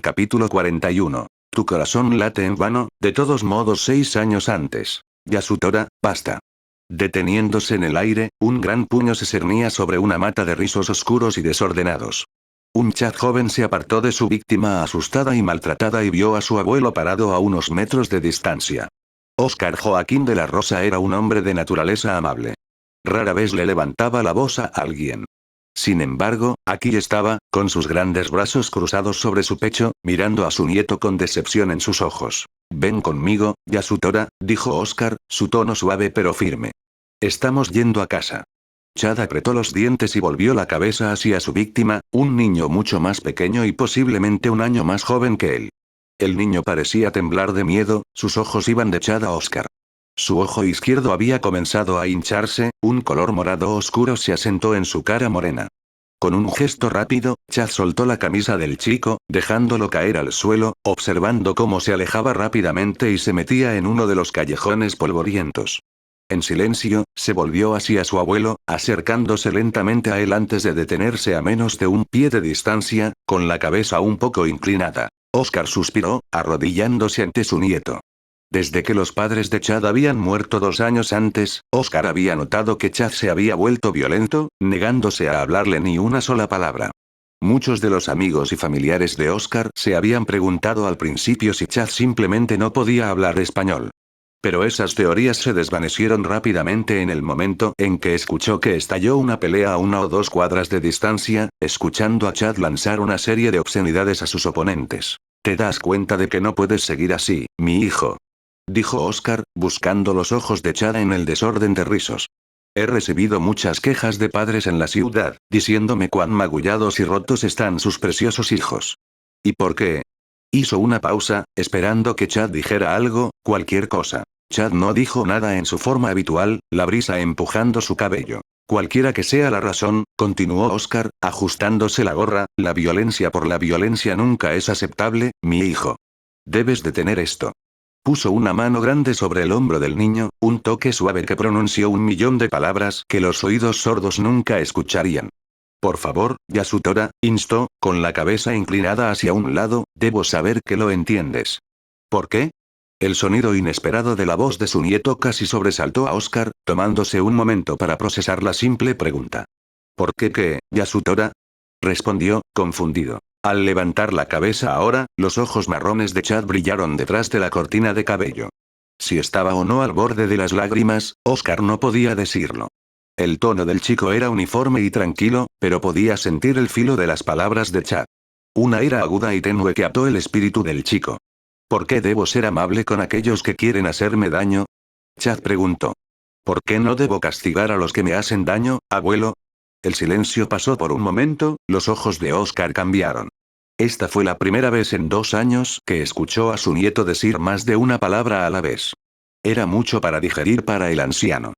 Capítulo 41. Tu corazón late en vano, de todos modos 6 años antes. Yasutora, basta. Deteniéndose en el aire, un gran puño se cernía sobre una mata de rizos oscuros y desordenados. Un Chad joven se apartó de su víctima asustada y maltratada y vio a su abuelo parado a unos metros de distancia. Oscar Joaquín de la Rosa era un hombre de naturaleza amable. Rara vez le levantaba la voz a alguien. Sin embargo, aquí estaba, con sus grandes brazos cruzados sobre su pecho, mirando a su nieto con decepción en sus ojos. Ven conmigo, Yasutora, dijo Oscar, su tono suave pero firme. Estamos yendo a casa. Chad apretó los dientes y volvió la cabeza hacia su víctima, un niño mucho más pequeño y posiblemente un año más joven que él. El niño parecía temblar de miedo, sus ojos iban de Chad a Oscar. Su ojo izquierdo había comenzado a hincharse, un color morado oscuro se asentó en su cara morena. Con un gesto rápido, Chad soltó la camisa del chico, dejándolo caer al suelo, observando cómo se alejaba rápidamente y se metía en uno de los callejones polvorientos. En silencio, se volvió hacia su abuelo, acercándose lentamente a él antes de detenerse a menos de un pie de distancia, con la cabeza un poco inclinada. Oscar suspiró, arrodillándose ante su nieto. Desde que los padres de Chad habían muerto 2 años antes, Oscar había notado que Chad se había vuelto violento, negándose a hablarle ni una sola palabra. Muchos de los amigos y familiares de Oscar se habían preguntado al principio si Chad simplemente no podía hablar español. Pero esas teorías se desvanecieron rápidamente en el momento en que escuchó que estalló una pelea a 1 o 2 cuadras de distancia, escuchando a Chad lanzar una serie de obscenidades a sus oponentes. Te das cuenta de que no puedes seguir así, mi hijo, dijo Oscar, buscando los ojos de Chad en el desorden de rizos. He recibido muchas quejas de padres en la ciudad, diciéndome cuán magullados y rotos están sus preciosos hijos. ¿Y por qué? Hizo una pausa, esperando que Chad dijera algo, cualquier cosa. Chad no dijo nada en su forma habitual, la brisa empujando su cabello. Cualquiera que sea la razón, continuó Oscar, ajustándose la gorra, la violencia por la violencia nunca es aceptable, mi hijo. Debes detener esto. Puso una mano grande sobre el hombro del niño, un toque suave que pronunció 1.000.000 de palabras que los oídos sordos nunca escucharían. Por favor, Yasutora, instó, con la cabeza inclinada hacia un lado, debo saber que lo entiendes. ¿Por qué? El sonido inesperado de la voz de su nieto casi sobresaltó a Oscar, tomándose un momento para procesar la simple pregunta. ¿Por qué, Yasutora? Respondió, confundido. Al levantar la cabeza ahora, los ojos marrones de Chad brillaron detrás de la cortina de cabello. Si estaba o no al borde de las lágrimas, Oscar no podía decirlo. El tono del chico era uniforme y tranquilo, pero podía sentir el filo de las palabras de Chad. Una ira aguda y tenue que ató el espíritu del chico. ¿Por qué debo ser amable con aquellos que quieren hacerme daño? Chad preguntó. ¿Por qué no debo castigar a los que me hacen daño, abuelo? El silencio pasó por un momento, los ojos de Oscar cambiaron. Esta fue la primera vez en 2 años que escuchó a su nieto decir más de una palabra a la vez. Era mucho para digerir para el anciano.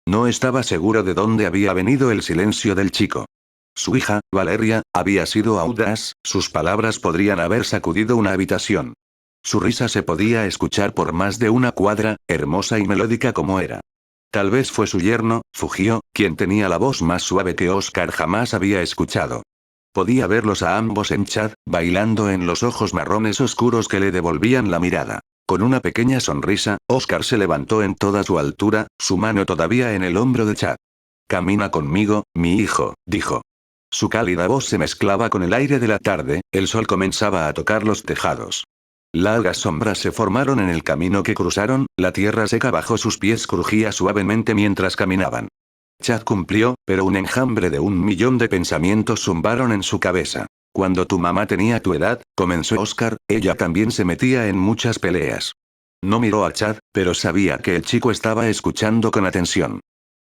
No estaba seguro de dónde había venido el silencio del chico. Su hija, Valeria, había sido audaz, sus palabras podrían haber sacudido una habitación. Su risa se podía escuchar por más de una cuadra, hermosa y melódica como era. Tal vez fue su yerno, Fugio, quien tenía la voz más suave que Oscar jamás había escuchado. Podía verlos a ambos en Chad, bailando en los ojos marrones oscuros que le devolvían la mirada. Con una pequeña sonrisa, Oscar se levantó en toda su altura, su mano todavía en el hombro de Chad. Camina conmigo, mi hijo, dijo. Su cálida voz se mezclaba con el aire de la tarde, el sol comenzaba a tocar los tejados. Largas sombras se formaron en el camino que cruzaron, la tierra seca bajo sus pies crujía suavemente mientras caminaban. Chad cumplió, pero un enjambre de 1.000.000 de pensamientos zumbaron en su cabeza. Cuando tu mamá tenía tu edad, comenzó Oscar, ella también se metía en muchas peleas. No miró a Chad, pero sabía que el chico estaba escuchando con atención.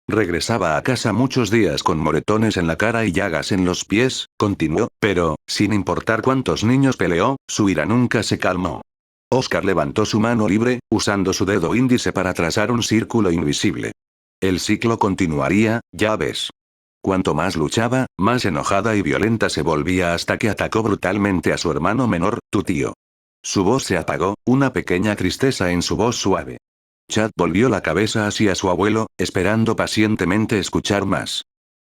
Regresaba a casa muchos días con moretones en la cara y llagas en los pies, continuó, pero, sin importar cuántos niños peleó, su ira nunca se calmó. Oscar levantó su mano libre, usando su dedo índice para trazar un círculo invisible. El ciclo continuaría, ya ves. Cuanto más luchaba, más enojada y violenta se volvía hasta que atacó brutalmente a su hermano menor, tu tío. Su voz se apagó, una pequeña tristeza en su voz suave. Chad volvió la cabeza hacia su abuelo, esperando pacientemente escuchar más.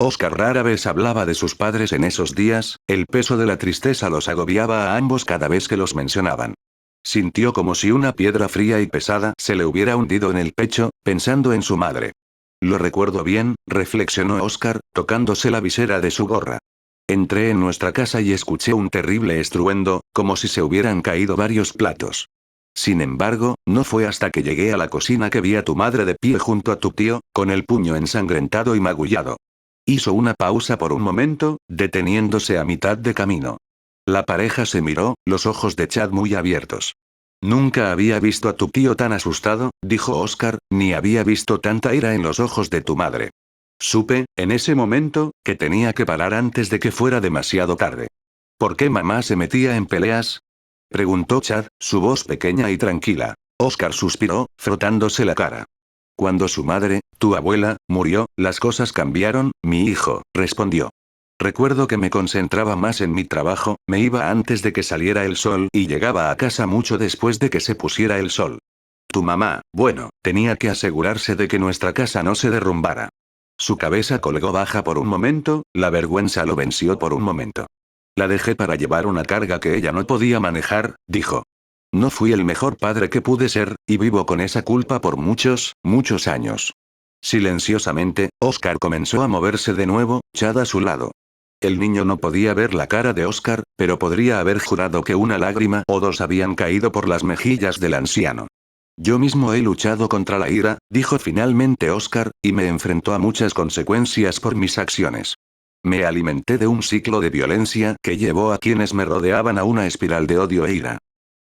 Oscar rara vez hablaba de sus padres en esos días, el peso de la tristeza los agobiaba a ambos cada vez que los mencionaban. Sintió como si una piedra fría y pesada se le hubiera hundido en el pecho, pensando en su madre. Lo recuerdo bien, reflexionó Oscar, tocándose la visera de su gorra. Entré en nuestra casa y escuché un terrible estruendo, como si se hubieran caído varios platos. Sin embargo, no fue hasta que llegué a la cocina que vi a tu madre de pie junto a tu tío, con el puño ensangrentado y magullado. Hizo una pausa por un momento, deteniéndose a mitad de camino. La pareja se miró, los ojos de Chad muy abiertos. Nunca había visto a tu tío tan asustado, dijo Oscar, ni había visto tanta ira en los ojos de tu madre. Supe, en ese momento, que tenía que parar antes de que fuera demasiado tarde. ¿Por qué mamá se metía en peleas? Preguntó Chad, su voz pequeña y tranquila. Oscar suspiró, frotándose la cara. Cuando su madre, tu abuela, murió, las cosas cambiaron, mi hijo, respondió. Recuerdo que me concentraba más en mi trabajo, me iba antes de que saliera el sol y llegaba a casa mucho después de que se pusiera el sol. Tu mamá, bueno, tenía que asegurarse de que nuestra casa no se derrumbara. Su cabeza colgó baja por un momento, la vergüenza lo venció por un momento. La dejé para llevar una carga que ella no podía manejar, dijo. No fui el mejor padre que pude ser, y vivo con esa culpa por muchos, muchos años. Silenciosamente, Oscar comenzó a moverse de nuevo, Chad a su lado. El niño no podía ver la cara de Oscar, pero podría haber jurado que una lágrima o dos habían caído por las mejillas del anciano. Yo mismo he luchado contra la ira, dijo finalmente Oscar, y me enfrentó a muchas consecuencias por mis acciones. Me alimenté de un ciclo de violencia que llevó a quienes me rodeaban a una espiral de odio e ira.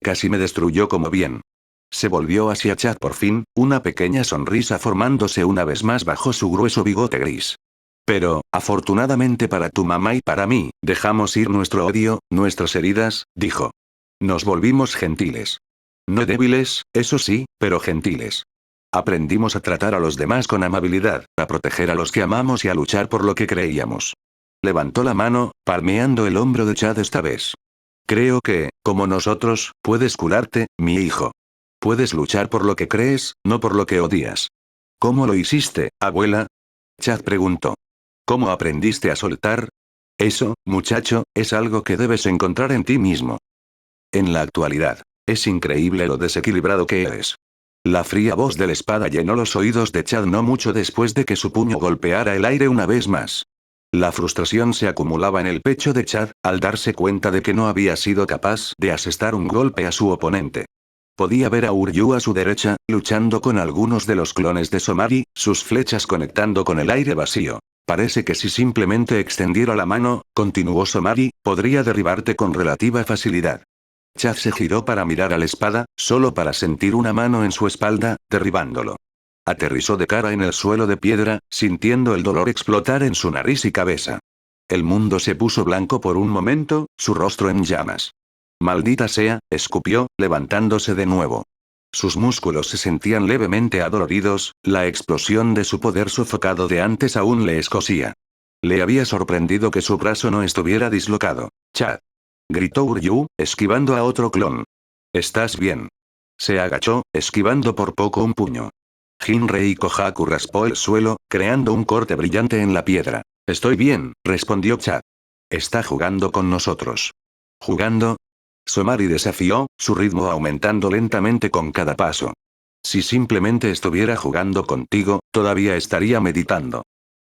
Casi me destruyó como bien. Se volvió hacia Chad por fin, una pequeña sonrisa formándose una vez más bajo su grueso bigote gris. Pero, afortunadamente para tu mamá y para mí, dejamos ir nuestro odio, nuestras heridas, dijo. Nos volvimos gentiles. No débiles, eso sí, pero gentiles. Aprendimos a tratar a los demás con amabilidad, a proteger a los que amamos y a luchar por lo que creíamos. Levantó la mano, palmeando el hombro de Chad esta vez. Creo que, como nosotros, puedes curarte, mi hijo. Puedes luchar por lo que crees, no por lo que odias. ¿Cómo lo hiciste, abuela? Chad preguntó. ¿Cómo aprendiste a soltar? Eso, muchacho, es algo que debes encontrar en ti mismo. En la actualidad. Es increíble lo desequilibrado que eres. La fría voz de la espada llenó los oídos de Chad no mucho después de que su puño golpeara el aire una vez más. La frustración se acumulaba en el pecho de Chad, al darse cuenta de que no había sido capaz de asestar un golpe a su oponente. Podía ver a Uryu a su derecha, luchando con algunos de los clones de Somari, sus flechas conectando con el aire vacío. Parece que si simplemente extendiera la mano, continuó Somari, podría derribarte con relativa facilidad. Chad se giró para mirar a la espada, solo para sentir una mano en su espalda, derribándolo. Aterrizó de cara en el suelo de piedra, sintiendo el dolor explotar en su nariz y cabeza. El mundo se puso blanco por un momento, su rostro en llamas. Maldita sea, escupió, levantándose de nuevo. Sus músculos se sentían levemente adoloridos, la explosión de su poder sofocado de antes aún le escocía. Le había sorprendido que su brazo no estuviera dislocado. Chad. Gritó Uryu, esquivando a otro clon. ¿Estás bien? Se agachó, esquivando por poco un puño. Jinrei Kohaku raspó el suelo, creando un corte brillante en la piedra. Estoy bien, respondió Chad. Está jugando con nosotros. ¿Jugando? Somari desafió, su ritmo aumentando lentamente con cada paso. Si simplemente estuviera jugando contigo, todavía estaría meditando.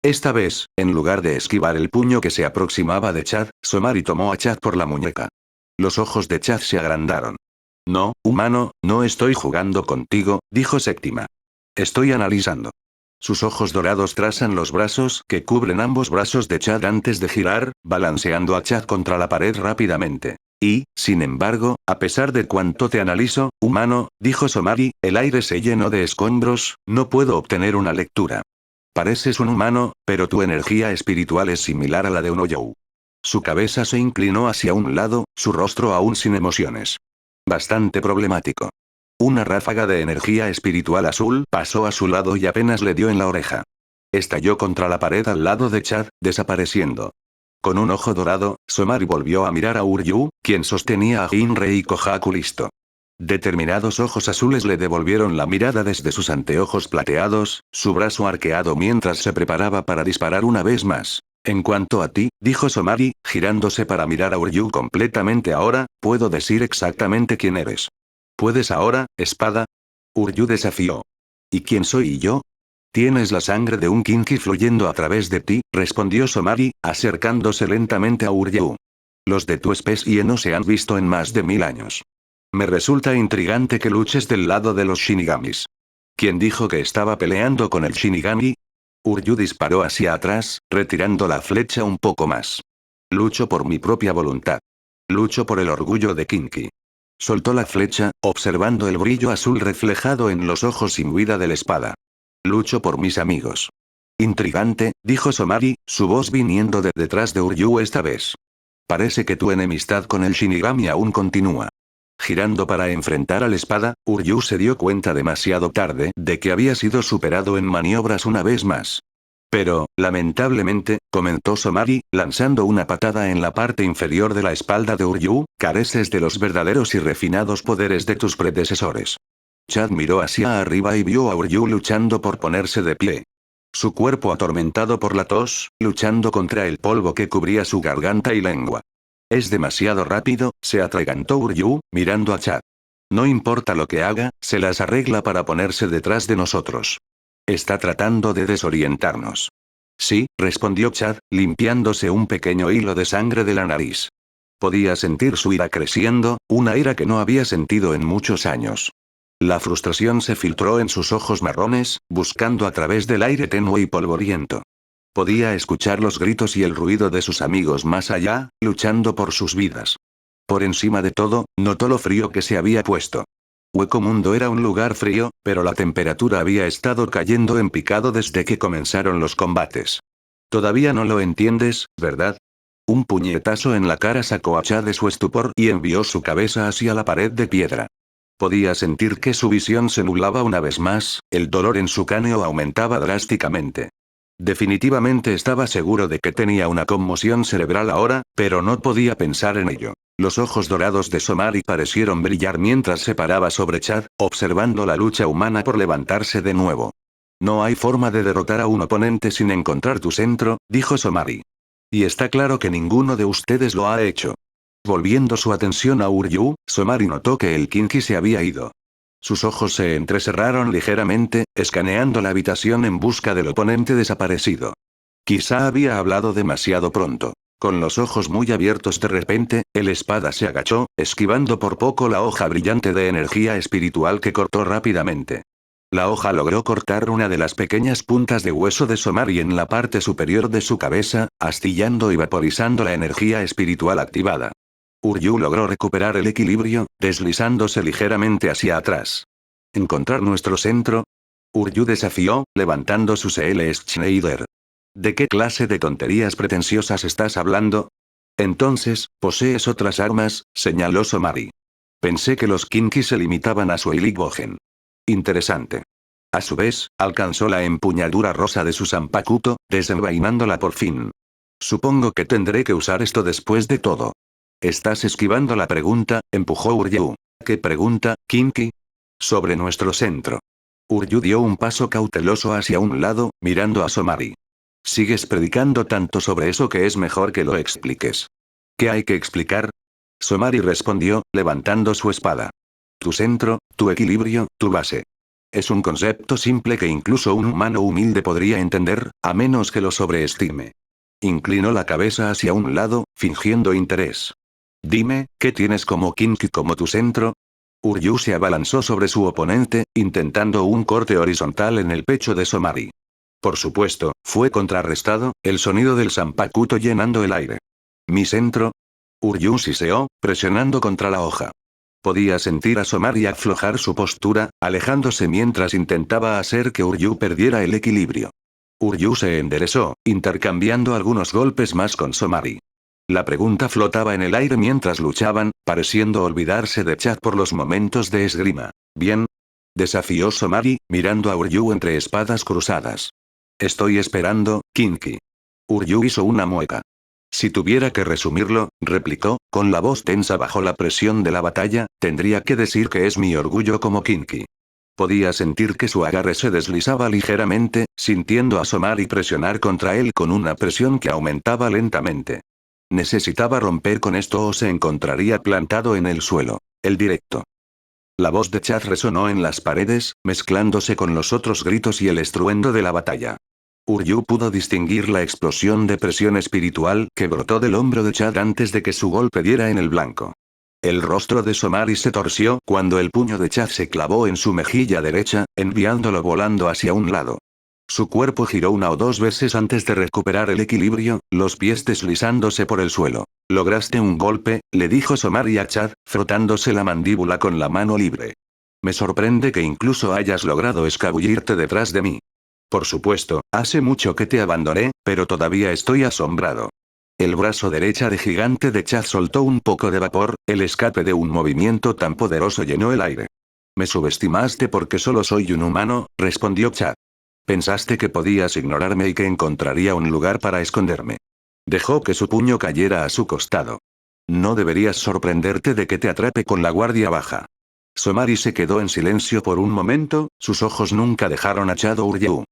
Esta vez, en lugar de esquivar el puño que se aproximaba de Chad, Somari tomó a Chad por la muñeca. Los ojos de Chad se agrandaron. No, humano, no estoy jugando contigo, dijo Séptima. Estoy analizando. Sus ojos dorados trazan los brazos que cubren ambos brazos de Chad antes de girar, balanceando a Chad contra la pared rápidamente. Y, sin embargo, a pesar de cuánto te analizo, humano, dijo Somari, el aire se llenó de escombros, no puedo obtener una lectura. Pareces un humano, pero tu energía espiritual es similar a la de un Oyou. Su cabeza se inclinó hacia un lado, su rostro aún sin emociones. Bastante problemático. Una ráfaga de energía espiritual azul pasó a su lado y apenas le dio en la oreja. Estalló contra la pared al lado de Chad, desapareciendo. Con un ojo dorado, Somari volvió a mirar a Uryu, quien sostenía a Jinrei Kohaku listo. Determinados ojos azules le devolvieron la mirada desde sus anteojos plateados, su brazo arqueado mientras se preparaba para disparar una vez más. En cuanto a ti, dijo Somari, girándose para mirar a Uryu completamente ahora, puedo decir exactamente quién eres. ¿Puedes ahora, espada? Uryu desafió. ¿Y quién soy yo? Tienes la sangre de un Kinki fluyendo a través de ti, respondió Somari, acercándose lentamente a Uryu. Los de tu especie no se han visto en más de 1000 años. Me resulta intrigante que luches del lado de los Shinigamis. ¿Quién dijo que estaba peleando con el Shinigami? Uryu disparó hacia atrás, retirando la flecha un poco más. Lucho por mi propia voluntad. Lucho por el orgullo de Kinki. Soltó la flecha, observando el brillo azul reflejado en los ojos sin huida de la espada. Lucho por mis amigos. Intrigante, dijo Somari, su voz viniendo de detrás de Uryu esta vez. Parece que tu enemistad con el Shinigami aún continúa. Girando para enfrentar a la espada, Uryu se dio cuenta demasiado tarde de que había sido superado en maniobras una vez más. Pero, lamentablemente, comentó Somari, lanzando una patada en la parte inferior de la espalda de Uryu, careces de los verdaderos y refinados poderes de tus predecesores. Chad miró hacia arriba y vio a Uryu luchando por ponerse de pie. Su cuerpo atormentado por la tos, luchando contra el polvo que cubría su garganta y lengua. Es demasiado rápido, se atragantó Uryu, mirando a Chad. No importa lo que haga, se las arregla para ponerse detrás de nosotros. Está tratando de desorientarnos. Sí, respondió Chad, limpiándose un pequeño hilo de sangre de la nariz. Podía sentir su ira creciendo, una ira que no había sentido en muchos años. La frustración se filtró en sus ojos marrones, buscando a través del aire tenue y polvoriento. Podía escuchar los gritos y el ruido de sus amigos más allá, luchando por sus vidas. Por encima de todo, notó lo frío que se había puesto. Hueco Mundo era un lugar frío, pero la temperatura había estado cayendo en picado desde que comenzaron los combates. Todavía no lo entiendes, ¿verdad? Un puñetazo en la cara sacó a Chad de su estupor y envió su cabeza hacia la pared de piedra. Podía sentir que su visión se nublaba una vez más, el dolor en su cráneo aumentaba drásticamente. Definitivamente estaba seguro de que tenía una conmoción cerebral ahora, pero no podía pensar en ello. Los ojos dorados de Somari parecieron brillar mientras se paraba sobre Chad, observando la lucha humana por levantarse de nuevo. No hay forma de derrotar a un oponente sin encontrar tu centro, dijo Somari. Y está claro que ninguno de ustedes lo ha hecho. Volviendo su atención a Uryu, Somari notó que el Kinki se había ido. Sus ojos se entrecerraron ligeramente, escaneando la habitación en busca del oponente desaparecido. Quizá había hablado demasiado pronto. Con los ojos muy abiertos de repente, el espada se agachó, esquivando por poco la hoja brillante de energía espiritual que cortó rápidamente. La hoja logró cortar una de las pequeñas puntas de hueso de Somari en la parte superior de su cabeza, astillando y vaporizando la energía espiritual activada. Uryu logró recuperar el equilibrio, deslizándose ligeramente hacia atrás. ¿Encontrar nuestro centro? Uryu desafió, levantando su CL Schneider. ¿De qué clase de tonterías pretenciosas estás hablando? Entonces, ¿posees otras armas?, señaló Somari. Pensé que los Kinki se limitaban a su Eligbogen. Interesante. A su vez, alcanzó la empuñadura rosa de su Zanpakuto, desenvainándola por fin. Supongo que tendré que usar esto después de todo. Estás esquivando la pregunta, empujó Uryu. ¿Qué pregunta, Kinki? Sobre nuestro centro. Uryu dio un paso cauteloso hacia un lado, mirando a Somari. Sigues predicando tanto sobre eso que es mejor que lo expliques. ¿Qué hay que explicar? Somari respondió, levantando su espada. Tu centro, tu equilibrio, tu base. Es un concepto simple que incluso un humano humilde podría entender, a menos que lo sobreestime. Inclinó la cabeza hacia un lado, fingiendo interés. Dime, ¿qué tienes como Kinki como tu centro? Uryu se abalanzó sobre su oponente, intentando un corte horizontal en el pecho de Somari. Por supuesto, fue contrarrestado, el sonido del Zanpakuto llenando el aire. ¿Mi centro? Uryu siseó, presionando contra la hoja. Podía sentir a Somari aflojar su postura, alejándose mientras intentaba hacer que Uryu perdiera el equilibrio. Uryu se enderezó, intercambiando algunos golpes más con Somari. La pregunta flotaba en el aire mientras luchaban, pareciendo olvidarse de Chad por los momentos de esgrima. ¿Bien? Desafió Somari, mirando a Uryu entre espadas cruzadas. Estoy esperando, Kinki. Uryu hizo una mueca. Si tuviera que resumirlo, replicó, con la voz tensa bajo la presión de la batalla, tendría que decir que es mi orgullo como Kinky. Podía sentir que su agarre se deslizaba ligeramente, sintiendo asomar y presionar contra él con una presión que aumentaba lentamente. Necesitaba romper con esto o se encontraría plantado en el suelo. El directo. La voz de Chad resonó en las paredes, mezclándose con los otros gritos y el estruendo de la batalla. Uryu pudo distinguir la explosión de presión espiritual que brotó del hombro de Chad antes de que su golpe diera en el blanco. El rostro de Somari se torció cuando el puño de Chad se clavó en su mejilla derecha, enviándolo volando hacia un lado. Su cuerpo giró una o dos veces antes de recuperar el equilibrio, los pies deslizándose por el suelo. «Lograste un golpe», le dijo Somari a Chad, frotándose la mandíbula con la mano libre. «Me sorprende que incluso hayas logrado escabullirte detrás de mí. Por supuesto, hace mucho que te abandoné, pero todavía estoy asombrado». El brazo derecha de gigante de Chad soltó un poco de vapor, el escape de un movimiento tan poderoso llenó el aire. «Me subestimaste porque solo soy un humano», respondió Chad. «Pensaste que podías ignorarme y que encontraría un lugar para esconderme». Dejó que su puño cayera a su costado. «No deberías sorprenderte de que te atrape con la guardia baja». Somari se quedó en silencio por un momento, sus ojos nunca dejaron a Chad o Uryu.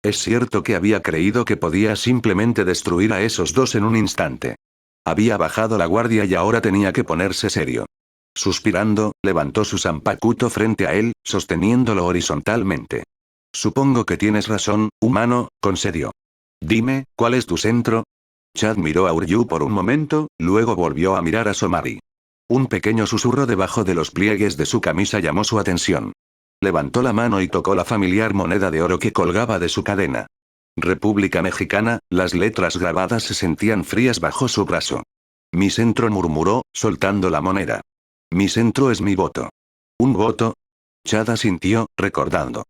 Es cierto que había creído que podía simplemente destruir a esos dos en un instante. Había bajado la guardia y ahora tenía que ponerse serio. Suspirando, levantó su zanpakuto frente a él, sosteniéndolo horizontalmente. «Supongo que tienes razón, humano», concedió. «Dime, ¿cuál es tu centro?» Chad miró a Uryu por un momento, luego volvió a mirar a Somari. Un pequeño susurro debajo de los pliegues de su camisa llamó su atención. Levantó la mano y tocó la familiar moneda de oro que colgaba de su cadena. República Mexicana, las letras grabadas se sentían frías bajo su brazo. «Mi centro», murmuró, soltando la moneda. «Mi centro es mi voto». «¿Un voto?» Chad asintió, recordando.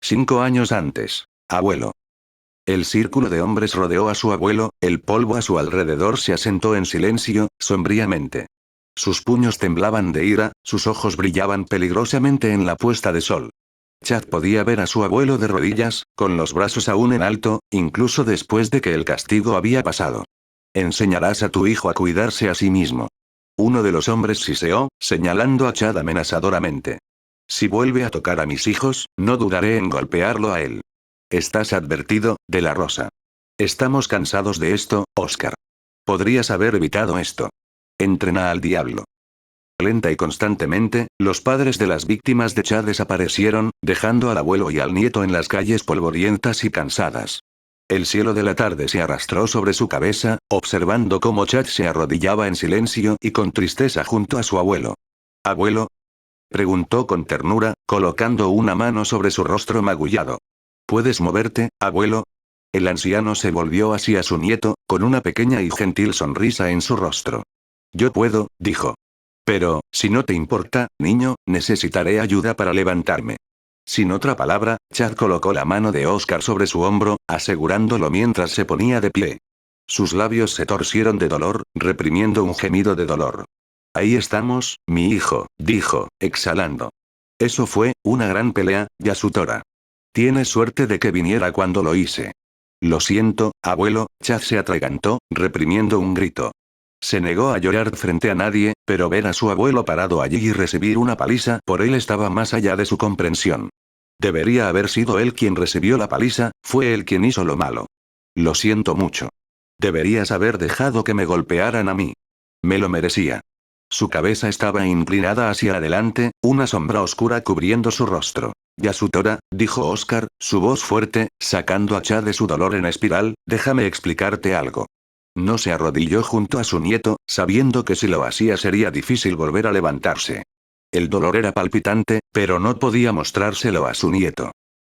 5 años antes. Abuelo. El círculo de hombres rodeó a su abuelo, el polvo a su alrededor se asentó en silencio, sombríamente. Sus puños temblaban de ira, sus ojos brillaban peligrosamente en la puesta de sol. Chad podía ver a su abuelo de rodillas, con los brazos aún en alto, incluso después de que el castigo había pasado. «Enseñarás a tu hijo a cuidarse a sí mismo». Uno de los hombres siseó, señalando a Chad amenazadoramente. «Si vuelve a tocar a mis hijos, no dudaré en golpearlo a él. Estás advertido, de la Rosa. Estamos cansados de esto, Oscar. Podrías haber evitado esto. Entrena al diablo». Lenta y constantemente, los padres de las víctimas de Chad desaparecieron, dejando al abuelo y al nieto en las calles polvorientas y cansadas. El cielo de la tarde se arrastró sobre su cabeza, observando cómo Chad se arrodillaba en silencio y con tristeza junto a su abuelo. «¿Abuelo?», preguntó con ternura, colocando una mano sobre su rostro magullado. «¿Puedes moverte, abuelo?». El anciano se volvió hacia su nieto, con una pequeña y gentil sonrisa en su rostro. «Yo puedo», dijo. «Pero, si no te importa, niño, necesitaré ayuda para levantarme». Sin otra palabra, Chad colocó la mano de Oscar sobre su hombro, asegurándolo mientras se ponía de pie. Sus labios se torcieron de dolor, reprimiendo un gemido de dolor. «Ahí estamos, mi hijo», dijo, exhalando. «Eso fue una gran pelea, Yasutora. Tienes suerte de que viniera cuando lo hice». «Lo siento, abuelo», Chad se atragantó, reprimiendo un grito. Se negó a llorar frente a nadie, pero ver a su abuelo parado allí y recibir una paliza por él estaba más allá de su comprensión. Debería haber sido él quien recibió la paliza, fue él quien hizo lo malo. «Lo siento mucho. Deberías haber dejado que me golpearan a mí. Me lo merecía». Su cabeza estaba inclinada hacia adelante, una sombra oscura cubriendo su rostro. «Yasutora», dijo Oscar, su voz fuerte, sacando a Chad de su dolor en espiral, «déjame explicarte algo». No se arrodilló junto a su nieto, sabiendo que si lo hacía sería difícil volver a levantarse. El dolor era palpitante, pero no podía mostrárselo a su nieto.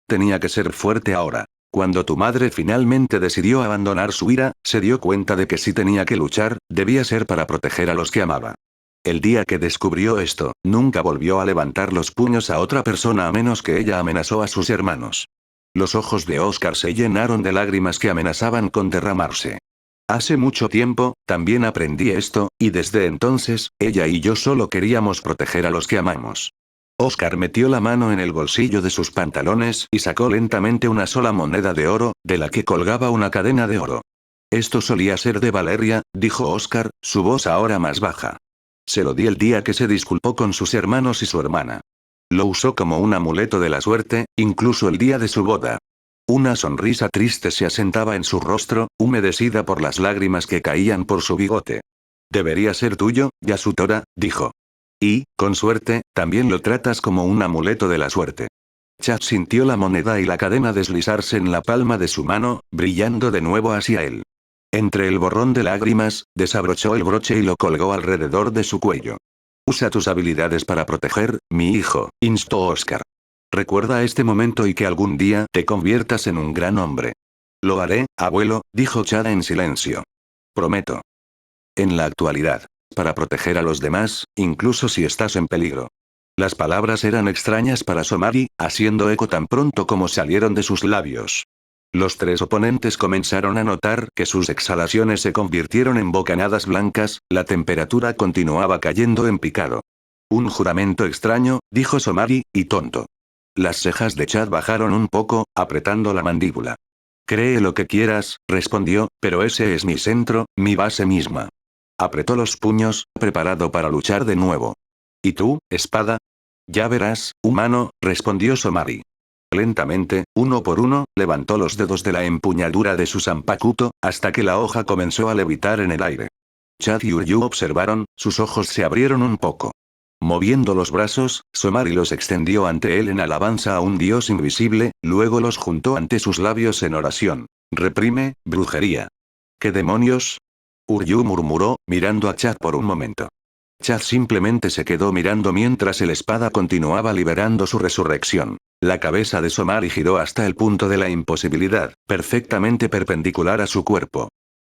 Tenía que ser fuerte ahora. Cuando tu madre finalmente decidió abandonar su ira, se dio cuenta de que si tenía que luchar, debía ser para proteger a los que amaba. El día que descubrió esto, nunca volvió a levantar los puños a otra persona a menos que ella amenazó a sus hermanos. Los ojos de Oscar se llenaron de lágrimas que amenazaban con derramarse. «Hace mucho tiempo, también aprendí esto, y desde entonces, ella y yo solo queríamos proteger a los que amamos». Oscar metió la mano en el bolsillo de sus pantalones y sacó lentamente una sola moneda de oro, de la que colgaba una cadena de oro. Esto solía ser de Valeria, dijo Oscar, su voz ahora más baja. Se lo di el día que se disculpó con sus hermanos y su hermana. Lo usó como un amuleto de la suerte, incluso el día de su boda. Una sonrisa triste se asentaba en su rostro, humedecida por las lágrimas que caían por su bigote. Debería ser tuyo, Yasutora, dijo. Y, con suerte, también lo tratas como un amuleto de la suerte. Chad sintió la moneda y la cadena deslizarse en la palma de su mano, brillando de nuevo hacia él. Entre el borrón de lágrimas, desabrochó el broche y lo colgó alrededor de su cuello. Usa tus habilidades para proteger, mi hijo, instó Oscar. Recuerda este momento y que algún día te conviertas en un gran hombre. Lo haré, abuelo, dijo Chad en silencio. Prometo. En la actualidad. Para proteger a los demás, incluso si estás en peligro. Las palabras eran extrañas para Somari, haciendo eco tan pronto como salieron de sus labios. Los tres oponentes comenzaron a notar que sus exhalaciones se convirtieron en bocanadas blancas, la temperatura continuaba cayendo en picado. Un juramento extraño, dijo Somari, y tonto. Las cejas de Chad bajaron un poco, apretando la mandíbula. Cree lo que quieras, respondió, pero ese es mi centro, mi base misma. Apretó los puños, preparado para luchar de nuevo. ¿Y tú, espada? Ya verás, humano, respondió Somari. Lentamente, uno por uno, levantó los dedos de la empuñadura de su zanpakuto, hasta que la hoja comenzó a levitar en el aire. Chad y Uryu observaron, sus ojos se abrieron un poco. Moviendo los brazos, Somari los extendió ante él en alabanza a un dios invisible, luego los juntó ante sus labios en oración. Reprime, brujería. ¿Qué demonios? Uryu murmuró, mirando a Chad por un momento. Chad simplemente se quedó mirando mientras el espada continuaba liberando su resurrección. La cabeza de Somari giró hasta el punto de la imposibilidad, perfectamente perpendicular a su cuerpo.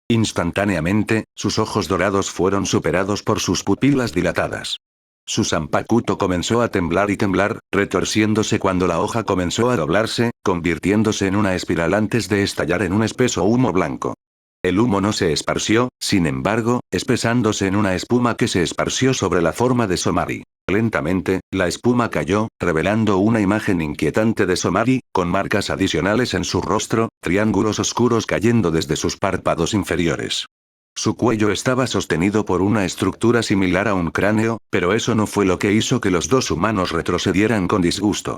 Instantáneamente, sus ojos dorados fueron superados por sus pupilas dilatadas. Su zanpakuto comenzó a temblar y temblar, retorciéndose cuando la hoja comenzó a doblarse, convirtiéndose en una espiral antes de estallar en un espeso humo blanco. El humo no se esparció, sin embargo, espesándose en una espuma que se esparció sobre la forma de Somari. Lentamente, la espuma cayó, revelando una imagen inquietante de Somari, con marcas adicionales en su rostro, triángulos oscuros cayendo desde sus párpados inferiores. Su cuello estaba sostenido por una estructura similar a un cráneo, pero eso no fue lo que hizo que los dos humanos retrocedieran con disgusto.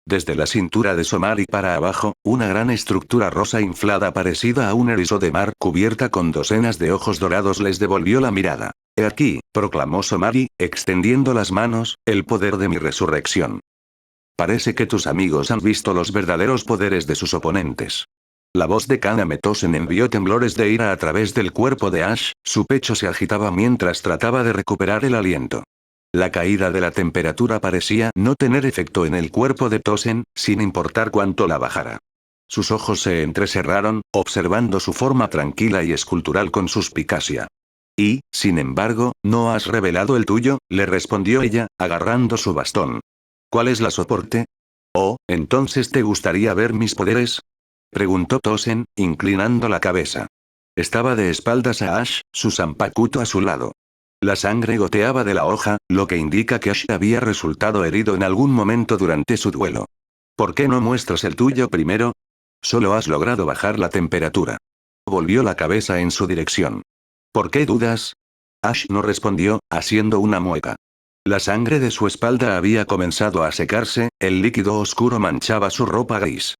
Desde la cintura de Somari para abajo, una gran estructura rosa inflada parecida a un erizo de mar cubierta con docenas de ojos dorados les devolvió la mirada. He aquí, proclamó Somari, extendiendo las manos, el poder de mi resurrección. Parece que tus amigos han visto los verdaderos poderes de sus oponentes. La voz de Kaname Tosen envió temblores de ira a través del cuerpo de Ash, su pecho se agitaba mientras trataba de recuperar el aliento. La caída de la temperatura parecía no tener efecto en el cuerpo de Tosen, sin importar cuánto la bajara. Sus ojos se entrecerraron, observando su forma tranquila y escultural con suspicacia. Y, sin embargo, ¿no has revelado el tuyo?, le respondió ella, agarrando su bastón. ¿Cuál es la soporte? Oh, ¿entonces te gustaría ver mis poderes?, preguntó Tosen, inclinando la cabeza. Estaba de espaldas a Ash, su zanpakuto a su lado. La sangre goteaba de la hoja, lo que indica que Ash había resultado herido en algún momento durante su duelo. ¿Por qué no muestras el tuyo primero? Solo has logrado bajar la temperatura. Volvió la cabeza en su dirección. ¿Por qué dudas? Ash no respondió, haciendo una mueca. La sangre de su espalda había comenzado a secarse, el líquido oscuro manchaba su ropa gris.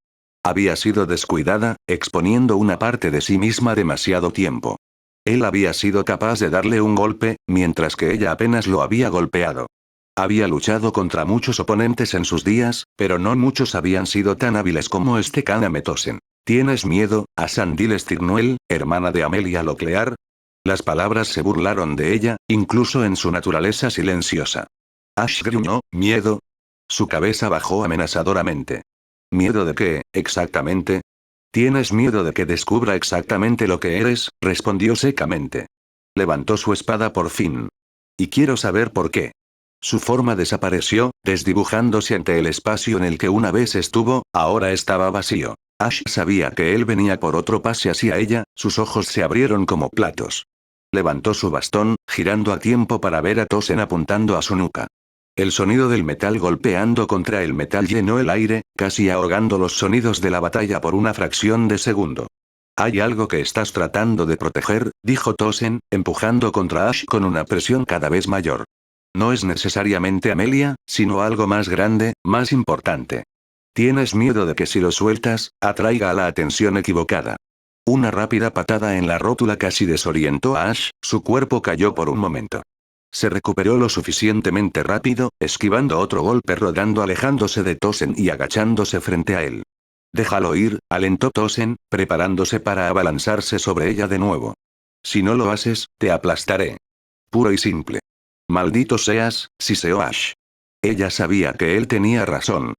Había sido descuidada, exponiendo una parte de sí misma demasiado tiempo. Él había sido capaz de darle un golpe, mientras que ella apenas lo había golpeado. Había luchado contra muchos oponentes en sus días, pero no muchos habían sido tan hábiles como este Kaname Tosen. ¿Tienes miedo, Asandil Stirnuel, hermana de Amelia Loclear? Las palabras se burlaron de ella, incluso en su naturaleza silenciosa. Ash gruñó, ¿miedo? Su cabeza bajó amenazadoramente. ¿Miedo de qué, exactamente? ¿Tienes miedo de que descubra exactamente lo que eres?, respondió secamente. Levantó su espada por fin. Y quiero saber por qué. Su forma desapareció, desdibujándose ante el espacio en el que una vez estuvo, ahora estaba vacío. Ash sabía que él venía por otro pase hacia ella, sus ojos se abrieron como platos. Levantó su bastón, girando a tiempo para ver a Tosen apuntando a su nuca. El sonido del metal golpeando contra el metal llenó el aire, casi ahogando los sonidos de la batalla por una fracción de segundo. Hay algo que estás tratando de proteger, dijo Tosen, empujando contra Ash con una presión cada vez mayor. No es necesariamente Amelia, sino algo más grande, más importante. Tienes miedo de que si lo sueltas, atraiga a la atención equivocada. Una rápida patada en la rótula casi desorientó a Ash, su cuerpo cayó por un momento. Se recuperó lo suficientemente rápido, esquivando otro golpe rodando alejándose de Tosen y agachándose frente a él. Déjalo ir, alentó Tosen, preparándose para abalanzarse sobre ella de nuevo. Si no lo haces, te aplastaré. Puro y simple. Maldito seas, siseó Ash. Ella sabía que él tenía razón.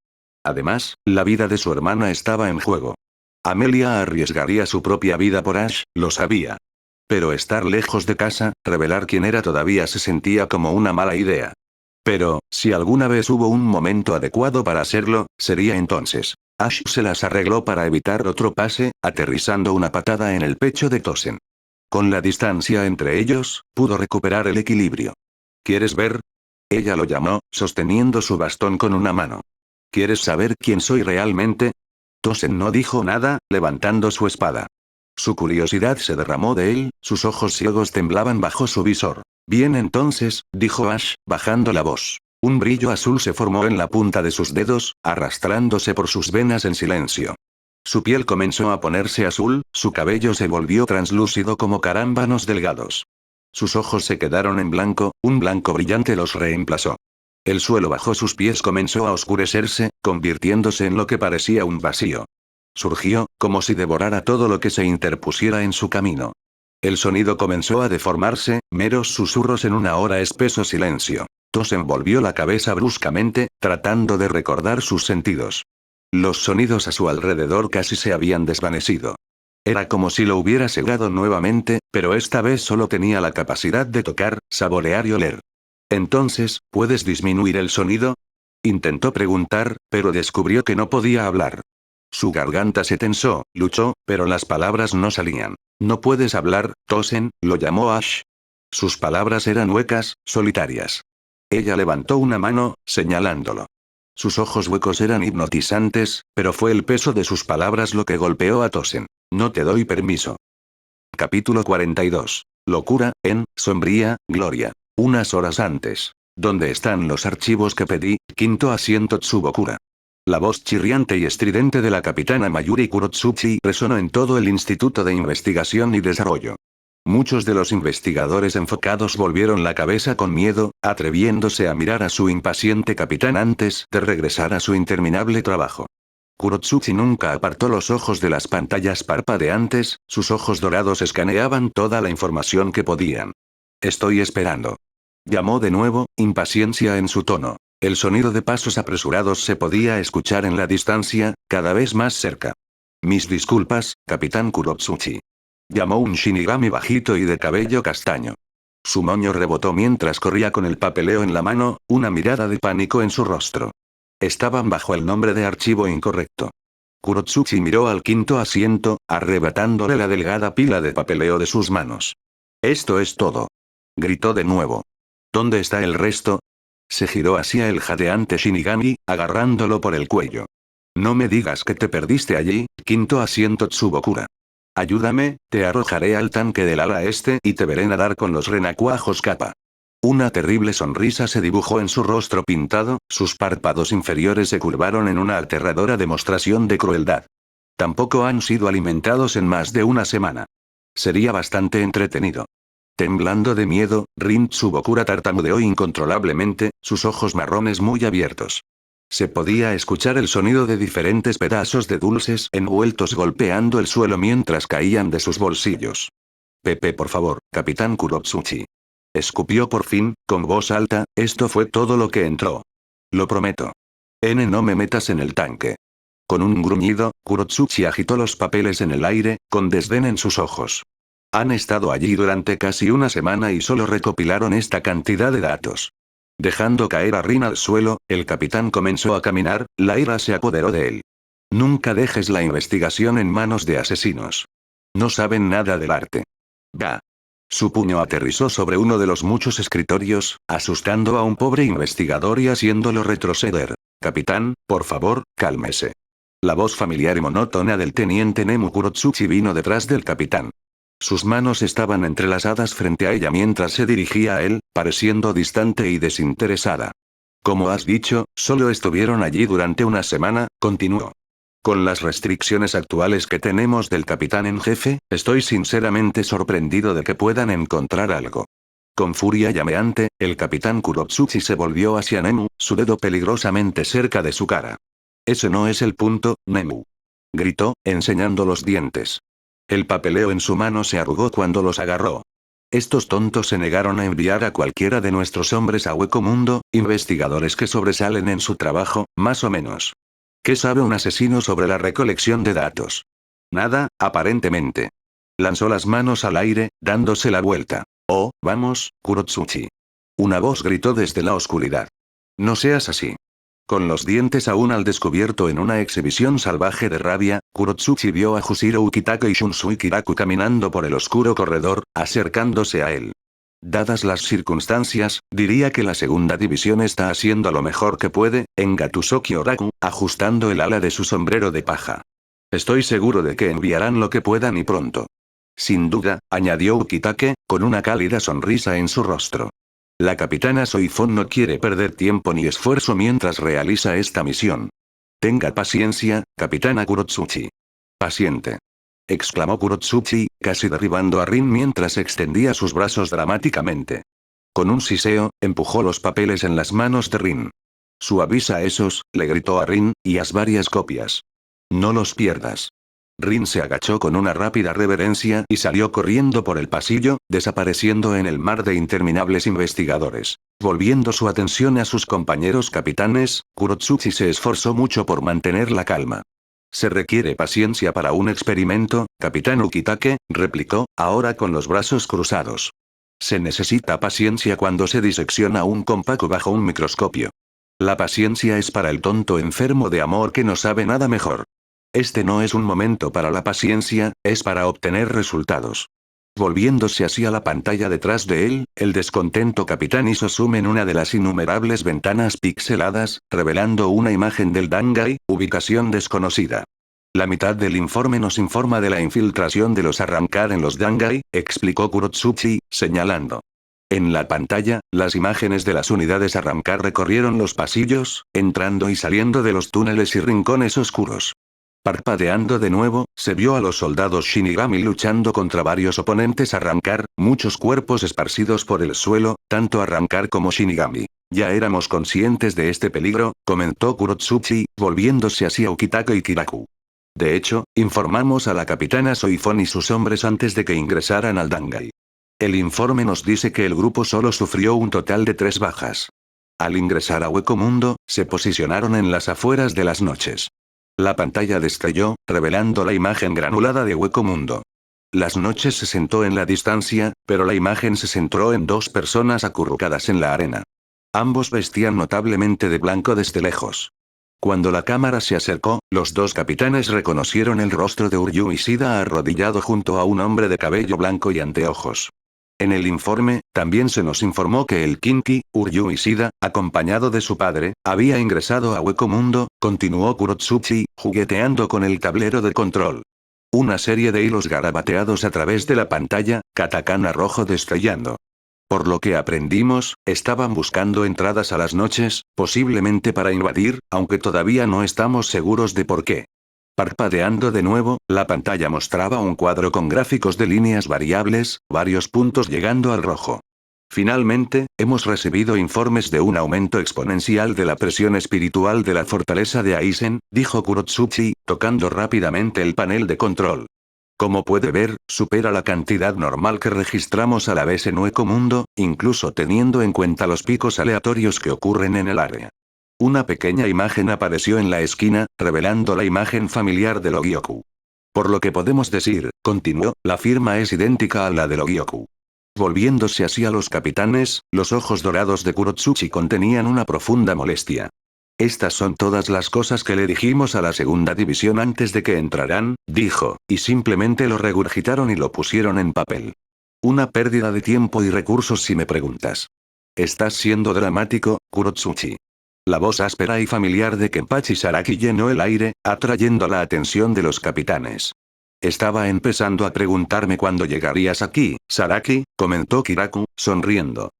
Además, la vida de su hermana estaba en juego. Amelia arriesgaría su propia vida por Ash, lo sabía. Pero estar lejos de casa, revelar quién era todavía se sentía como una mala idea. Pero, si alguna vez hubo un momento adecuado para hacerlo, sería entonces. Ash se las arregló para evitar otro pase, aterrizando una patada en el pecho de Tosen. Con la distancia entre ellos, pudo recuperar el equilibrio. ¿Quieres ver? Ella lo llamó, sosteniendo su bastón con una mano. ¿Quieres saber quién soy realmente? Tosen no dijo nada, levantando su espada. Su curiosidad se derramó de él, sus ojos ciegos temblaban bajo su visor. Bien entonces, dijo Ash, bajando la voz. Un brillo azul se formó en la punta de sus dedos, arrastrándose por sus venas en silencio. Su piel comenzó a ponerse azul, su cabello se volvió translúcido como carámbanos delgados. Sus ojos se quedaron en blanco, un blanco brillante los reemplazó. El suelo bajo sus pies comenzó a oscurecerse, convirtiéndose en lo que parecía un vacío. Surgió, como si devorara todo lo que se interpusiera en su camino. El sonido comenzó a deformarse, meros susurros en una hora espeso silencio. Tosen volvió la cabeza bruscamente, tratando de recordar sus sentidos. Los sonidos a su alrededor casi se habían desvanecido. Era como si lo hubiera cegado nuevamente, pero esta vez solo tenía la capacidad de tocar, saborear y oler. Entonces, ¿puedes disminuir el sonido? Intentó preguntar, pero descubrió que no podía hablar. Su garganta se tensó, luchó, pero las palabras no salían. No puedes hablar, Tosen, lo llamó Ash. Sus palabras eran huecas, solitarias. Ella levantó una mano, señalándolo. Sus ojos huecos eran hipnotizantes, pero fue el peso de sus palabras lo que golpeó a Tosen. No te doy permiso. Capítulo 42. Locura, en Sombría, Gloria. Unas horas antes. ¿Dónde están los archivos que pedí? Quinto asiento Tsubokura. La voz chirriante y estridente de la capitana Mayuri Kurotsuchi resonó en todo el Instituto de Investigación y Desarrollo. Muchos de los investigadores enfocados volvieron la cabeza con miedo, atreviéndose a mirar a su impaciente capitán antes de regresar a su interminable trabajo. Kurotsuchi nunca apartó los ojos de las pantallas parpadeantes, sus ojos dorados escaneaban toda la información que podían. Estoy esperando. Llamó de nuevo, impaciencia en su tono. El sonido de pasos apresurados se podía escuchar en la distancia, cada vez más cerca. Mis disculpas, capitán Kurotsuchi. Llamó un Shinigami bajito y de cabello castaño. Su moño rebotó mientras corría con el papeleo en la mano, una mirada de pánico en su rostro. Estaban bajo el nombre de archivo incorrecto. Kurotsuchi miró al quinto asiento, arrebatándole la delgada pila de papeleo de sus manos. Esto es todo. Gritó de nuevo. ¿Dónde está el resto? Se giró hacia el jadeante Shinigami, agarrándolo por el cuello. No me digas que te perdiste allí, quinto asiento Tsubokura. Ayúdame, te arrojaré al tanque del ala este y te veré nadar con los renacuajos Kappa. Una terrible sonrisa se dibujó en su rostro pintado, sus párpados inferiores se curvaron en una aterradora demostración de crueldad. Tampoco han sido alimentados en más de una semana. Sería bastante entretenido. Temblando de miedo, Rin Tsubokura tartamudeó incontrolablemente, sus ojos marrones muy abiertos. Se podía escuchar el sonido de diferentes pedazos de dulces envueltos golpeando el suelo mientras caían de sus bolsillos. Pepe, por favor, capitán Kurotsuchi. Escupió por fin, con voz alta, esto fue todo lo que entró. Lo prometo. No me metas en el tanque. Con un gruñido, Kurotsuchi agitó los papeles en el aire, con desdén en sus ojos. Han estado allí durante casi una semana y solo recopilaron esta cantidad de datos. Dejando caer a Rin al suelo, el capitán comenzó a caminar, la ira se apoderó de él. Nunca dejes la investigación en manos de asesinos. No saben nada del arte. Va. Su puño aterrizó sobre uno de los muchos escritorios, asustando a un pobre investigador y haciéndolo retroceder. Capitán, por favor, cálmese. La voz familiar y monótona del teniente Nemu Kurotsuchi vino detrás del capitán. Sus manos estaban entrelazadas frente a ella mientras se dirigía a él, pareciendo distante y desinteresada. Como has dicho, solo estuvieron allí durante una semana, continuó. Con las restricciones actuales que tenemos del capitán en jefe, estoy sinceramente sorprendido de que puedan encontrar algo. Con furia llameante, el capitán Kurotsuchi se volvió hacia Nemu, su dedo peligrosamente cerca de su cara. Ese no es el punto, Nemu. Gritó, enseñando los dientes. El papeleo en su mano se arrugó cuando los agarró. Estos tontos se negaron a enviar a cualquiera de nuestros hombres a Hueco Mundo, investigadores que sobresalen en su trabajo, más o menos. ¿Qué sabe un asesino sobre la recolección de datos? Nada, aparentemente. Lanzó las manos al aire, dándose la vuelta. Oh, vamos, Kurotsuchi. Una voz gritó desde la oscuridad. No seas así. Con los dientes aún al descubierto en una exhibición salvaje de rabia, Kurotsuchi vio a Jushiro Ukitake y Shunsui Kiraku caminando por el oscuro corredor, acercándose a él. Dadas las circunstancias, diría que la segunda división está haciendo lo mejor que puede, engatusó Kyoraku, ajustando el ala de su sombrero de paja. Estoy seguro de que enviarán lo que puedan y pronto. Sin duda, añadió Ukitake, con una cálida sonrisa en su rostro. La capitana Soifon no quiere perder tiempo ni esfuerzo mientras realiza esta misión. Tenga paciencia, capitana Kurotsuchi. Paciente. Exclamó Kurotsuchi, casi derribando a Rin mientras extendía sus brazos dramáticamente. Con un siseo, empujó los papeles en las manos de Rin. Suaviza esos, le gritó a Rin, y haz varias copias. No los pierdas. Rin se agachó con una rápida reverencia y salió corriendo por el pasillo, desapareciendo en el mar de interminables investigadores. Volviendo su atención a sus compañeros capitanes, Kurotsuchi se esforzó mucho por mantener la calma. Se requiere paciencia para un experimento, capitán Ukitake, replicó, ahora con los brazos cruzados. Se necesita paciencia cuando se disecciona un compaco bajo un microscopio. La paciencia es para el tonto enfermo de amor que no sabe nada mejor. Este no es un momento para la paciencia, es para obtener resultados. Volviéndose hacia la pantalla detrás de él, el descontento capitán hizo zoom en una de las innumerables ventanas pixeladas, revelando una imagen del Dangai, ubicación desconocida. La mitad del informe nos informa de la infiltración de los Arrancar en los Dangai, explicó Kurotsuchi, señalando. En la pantalla, las imágenes de las unidades Arrancar recorrieron los pasillos, entrando y saliendo de los túneles y rincones oscuros. Parpadeando de nuevo, se vio a los soldados Shinigami luchando contra varios oponentes Arrancar, muchos cuerpos esparcidos por el suelo, tanto Arrancar como Shinigami. Ya éramos conscientes de este peligro, comentó Kurotsuchi, volviéndose hacia Ukitake y Kiraku. De hecho, informamos a la capitana Soifon y sus hombres antes de que ingresaran al Dangai. El informe nos dice que el grupo solo sufrió un total de 3 bajas. Al ingresar a Hueco Mundo, se posicionaron en las afueras de las noches. La pantalla destelló, revelando la imagen granulada de Hueco Mundo. Las noches se sentó en la distancia, pero la imagen se centró en 2 personas acurrucadas en la arena. Ambos vestían notablemente de blanco desde lejos. Cuando la cámara se acercó, los 2 capitanes reconocieron el rostro de Uryu Ishida arrodillado junto a un hombre de cabello blanco y anteojos. En el informe, también se nos informó que el Kinki, Uryu Ishida, acompañado de su padre, había ingresado a Hueco Mundo, continuó Kurotsuchi, jugueteando con el tablero de control. Una serie de hilos garabateados a través de la pantalla, katakana rojo destellando. Por lo que aprendimos, estaban buscando entradas a las noches, posiblemente para invadir, aunque todavía no estamos seguros de por qué. Parpadeando de nuevo, la pantalla mostraba un cuadro con gráficos de líneas variables, varios puntos llegando al rojo. Finalmente, hemos recibido informes de un aumento exponencial de la presión espiritual de la fortaleza de Aizen, dijo Kurotsuchi, tocando rápidamente el panel de control. Como puede ver, supera la cantidad normal que registramos a la vez en Hueco Mundo, incluso teniendo en cuenta los picos aleatorios que ocurren en el área. Una pequeña imagen apareció en la esquina, revelando la imagen familiar de Logioku. Por lo que podemos decir, continuó, la firma es idéntica a la de Logioku. Volviéndose hacia los capitanes, los ojos dorados de Kurotsuchi contenían una profunda molestia. Estas son todas las cosas que le dijimos a la segunda división antes de que entraran, dijo, y simplemente lo regurgitaron y lo pusieron en papel. Una pérdida de tiempo y recursos si me preguntas. Estás siendo dramático, Kurotsuchi. La voz áspera y familiar de Kenpachi Saraki llenó el aire, atrayendo la atención de los capitanes. Estaba empezando a preguntarme cuándo llegarías aquí, Saraki, comentó Kiraku, sonriendo.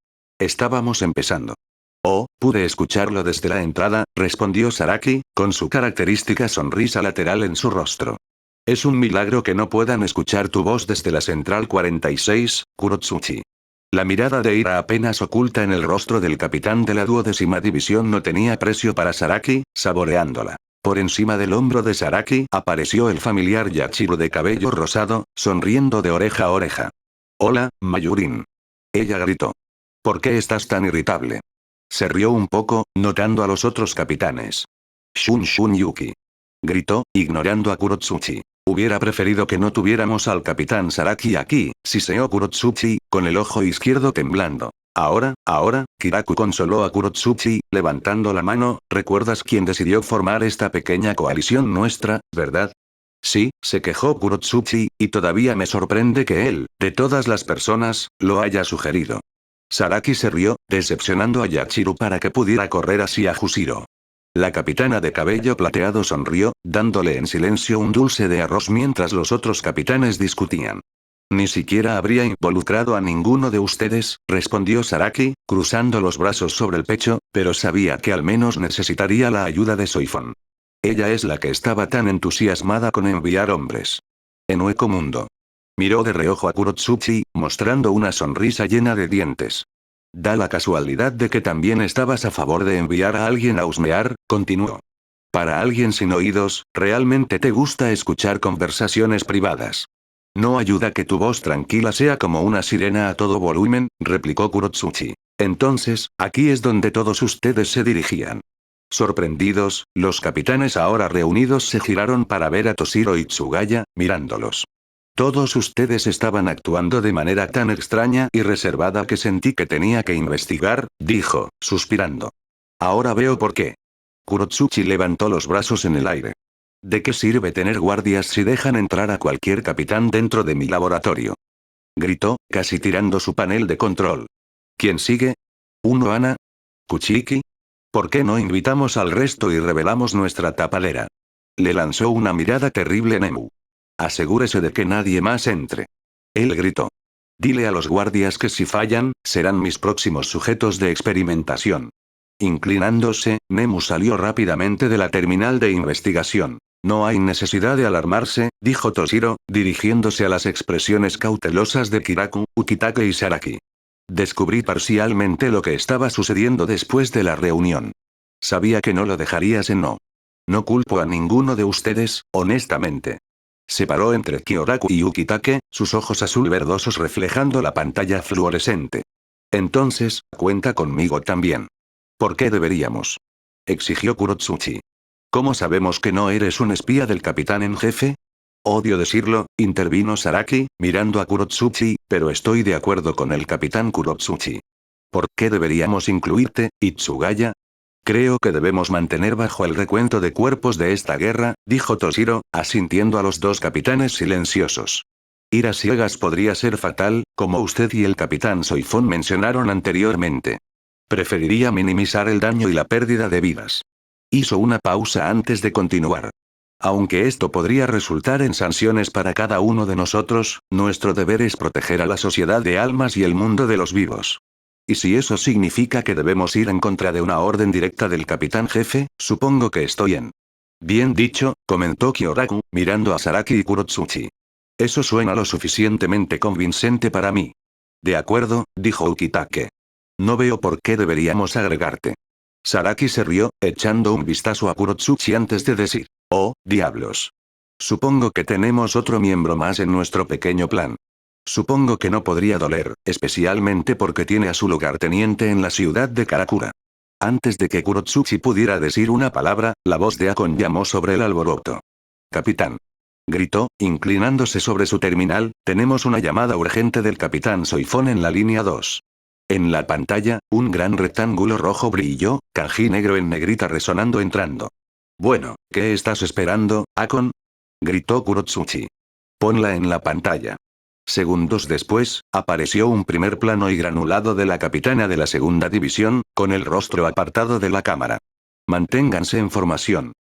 Estábamos empezando. Oh, pude escucharlo desde la entrada, respondió Saraki, con su característica sonrisa lateral en su rostro. Es un milagro que no puedan escuchar tu voz desde la Central 46, Kurotsuchi. La mirada de ira apenas oculta en el rostro del capitán de la 12ª división no tenía precio para Saraki, saboreándola. Por encima del hombro de Saraki apareció el familiar Yachiru de cabello rosado, sonriendo de oreja a oreja. Hola, Mayurin. Ella gritó. ¿Por qué estás tan irritable? Se rió un poco, notando a los otros capitanes. Shun Yuki. Gritó, ignorando a Kurotsuchi. Hubiera preferido que no tuviéramos al capitán Saraki aquí, siseó Kurotsuchi, con el ojo izquierdo temblando. Ahora, Kiraku consoló a Kurotsuchi, levantando la mano, ¿recuerdas quién decidió formar esta pequeña coalición nuestra, verdad? Sí, se quejó Kurotsuchi, y todavía me sorprende que él, de todas las personas, lo haya sugerido. Saraki se rió, decepcionando a Yachiru para que pudiera correr hacia Jushiro. La capitana de cabello plateado sonrió, dándole en silencio un dulce de arroz mientras los otros capitanes discutían. Ni siquiera habría involucrado a ninguno de ustedes, respondió Saraki, cruzando los brazos sobre el pecho, pero sabía que al menos necesitaría la ayuda de Soifon. Ella es la que estaba tan entusiasmada con enviar hombres. En hueco mundo. Miró de reojo a Kurotsuchi, mostrando una sonrisa llena de dientes. Da la casualidad de que también estabas a favor de enviar a alguien a husmear, continuó. Para alguien sin oídos, realmente te gusta escuchar conversaciones privadas. No ayuda que tu voz tranquila sea como una sirena a todo volumen, replicó Kurotsuchi. Entonces, aquí es donde todos ustedes se dirigían. Sorprendidos, los capitanes ahora reunidos se giraron para ver a Toshiro y Tsugaya, mirándolos. Todos ustedes estaban actuando de manera tan extraña y reservada que sentí que tenía que investigar, dijo, suspirando. Ahora veo por qué. Kurotsuchi levantó los brazos en el aire. ¿De qué sirve tener guardias si dejan entrar a cualquier capitán dentro de mi laboratorio? Gritó, casi tirando su panel de control. ¿Quién sigue? ¿Uno Ana? ¿Kuchiki? ¿Por qué no invitamos al resto y revelamos nuestra tapadera? Le lanzó una mirada terrible Nemu. Asegúrese de que nadie más entre. Él gritó. Dile a los guardias que si fallan, serán mis próximos sujetos de experimentación. Inclinándose, Nemu salió rápidamente de la terminal de investigación. No hay necesidad de alarmarse, dijo Toshiro, dirigiéndose a las expresiones cautelosas de Kiraku, Ukitake y Saraki. Descubrí parcialmente lo que estaba sucediendo después de la reunión. Sabía que no lo dejarías en no. No culpo a ninguno de ustedes, honestamente. Se paró entre Kyoraku y Ukitake, sus ojos azul verdosos reflejando la pantalla fluorescente. Entonces, cuenta conmigo también. ¿Por qué deberíamos? Exigió Kurotsuchi. ¿Cómo sabemos que no eres un espía del capitán en jefe? Odio decirlo, intervino Saraki, mirando a Kurotsuchi, pero estoy de acuerdo con el capitán Kurotsuchi. ¿Por qué deberíamos incluirte, Itsugaya? Creo que debemos mantener bajo el recuento de cuerpos de esta guerra, dijo Toshiro, asintiendo a los dos capitanes silenciosos. Ir a ciegas podría ser fatal, como usted y el capitán Soifon mencionaron anteriormente. Preferiría minimizar el daño y la pérdida de vidas. Hizo una pausa antes de continuar. Aunque esto podría resultar en sanciones para cada uno de nosotros, nuestro deber es proteger a la sociedad de almas y el mundo de los vivos. Y si eso significa que debemos ir en contra de una orden directa del capitán jefe, supongo que estoy en. Bien dicho, comentó Kyoraku, mirando a Saraki y Kurotsuchi. Eso suena lo suficientemente convincente para mí. De acuerdo, dijo Ukitake. No veo por qué deberíamos agregarte. Saraki se rió, echando un vistazo a Kurotsuchi antes de decir, oh, diablos. Supongo que tenemos otro miembro más en nuestro pequeño plan. Supongo que no podría doler, especialmente porque tiene a su lugarteniente en la ciudad de Karakura. Antes de que Kurotsuchi pudiera decir una palabra, la voz de Akon llamó sobre el alboroto. Capitán. Gritó, inclinándose sobre su terminal, tenemos una llamada urgente del capitán Soifon en la línea 2. En la pantalla, un gran rectángulo rojo brilló, kanji negro en negrita resonando entrando. Bueno, ¿qué estás esperando, Akon? Gritó Kurotsuchi. Ponla en la pantalla. Segundos después, apareció un primer plano y granulado de la capitana de la segunda división, con el rostro apartado de la cámara. Manténganse en formación.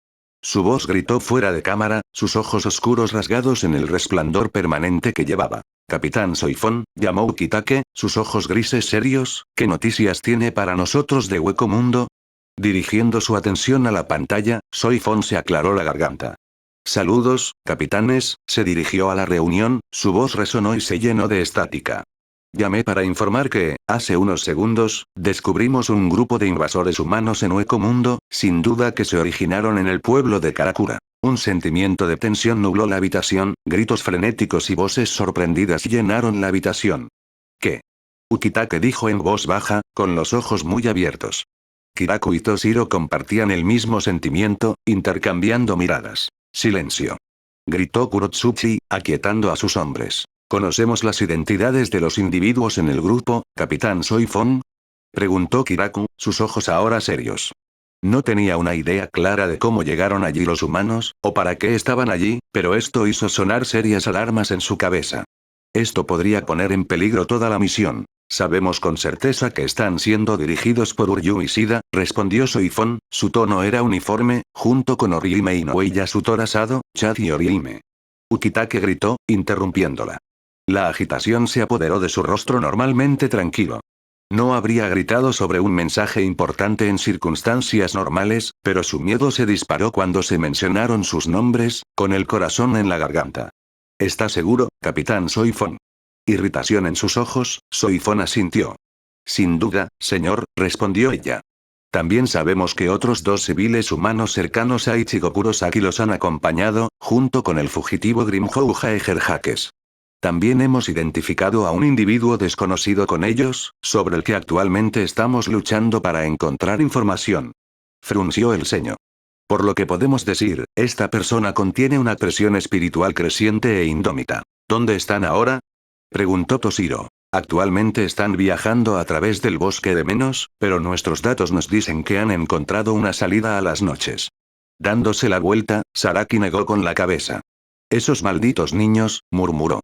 Su voz gritó fuera de cámara, sus ojos oscuros rasgados en el resplandor permanente que llevaba. Capitán Soifón, llamó Ukitake, sus ojos grises serios, ¿qué noticias tiene para nosotros de Hueco Mundo? Dirigiendo su atención a la pantalla, Soifón se aclaró la garganta. Saludos, capitanes, se dirigió a la reunión, su voz resonó y se llenó de estática. Llamé para informar que, hace unos segundos, descubrimos un grupo de invasores humanos en Hueco Mundo, sin duda que se originaron en el pueblo de Karakura. Un sentimiento de tensión nubló la habitación, gritos frenéticos y voces sorprendidas llenaron la habitación. ¿Qué? Ukitake dijo en voz baja, con los ojos muy abiertos. Kiraku y Toshiro compartían el mismo sentimiento, intercambiando miradas. Silencio. Gritó Kurotsuchi, aquietando a sus hombres. ¿Conocemos las identidades de los individuos en el grupo, Capitán Soifón? Preguntó Kiraku, sus ojos ahora serios. No tenía una idea clara de cómo llegaron allí los humanos, o para qué estaban allí, pero esto hizo sonar serias alarmas en su cabeza. Esto podría poner en peligro toda la misión. Sabemos con certeza que están siendo dirigidos por Uryu Ishida, respondió Soifón, su tono era uniforme, junto con Orihime Inoue y Yasutora Sado, Chad y Orihime. Ukitake gritó, interrumpiéndola. La agitación se apoderó de su rostro normalmente tranquilo. No habría gritado sobre un mensaje importante en circunstancias normales, pero su miedo se disparó cuando se mencionaron sus nombres, con el corazón en la garganta. ¿Está seguro, Capitán Soifón? Irritación en sus ojos, Soifón asintió. Sin duda, señor, respondió ella. También sabemos que otros 2 civiles humanos cercanos a Ichigo Kurosaki los han acompañado, junto con el fugitivo Grimhou Jaeger-Hakes. También hemos identificado a un individuo desconocido con ellos, sobre el que actualmente estamos luchando para encontrar información. Frunció el ceño. Por lo que podemos decir, esta persona contiene una presión espiritual creciente e indómita. ¿Dónde están ahora? Preguntó Toshiro. Actualmente están viajando a través del bosque de Menos, pero nuestros datos nos dicen que han encontrado una salida a las noches. Dándose la vuelta, Saraki negó con la cabeza. Esos malditos niños, murmuró.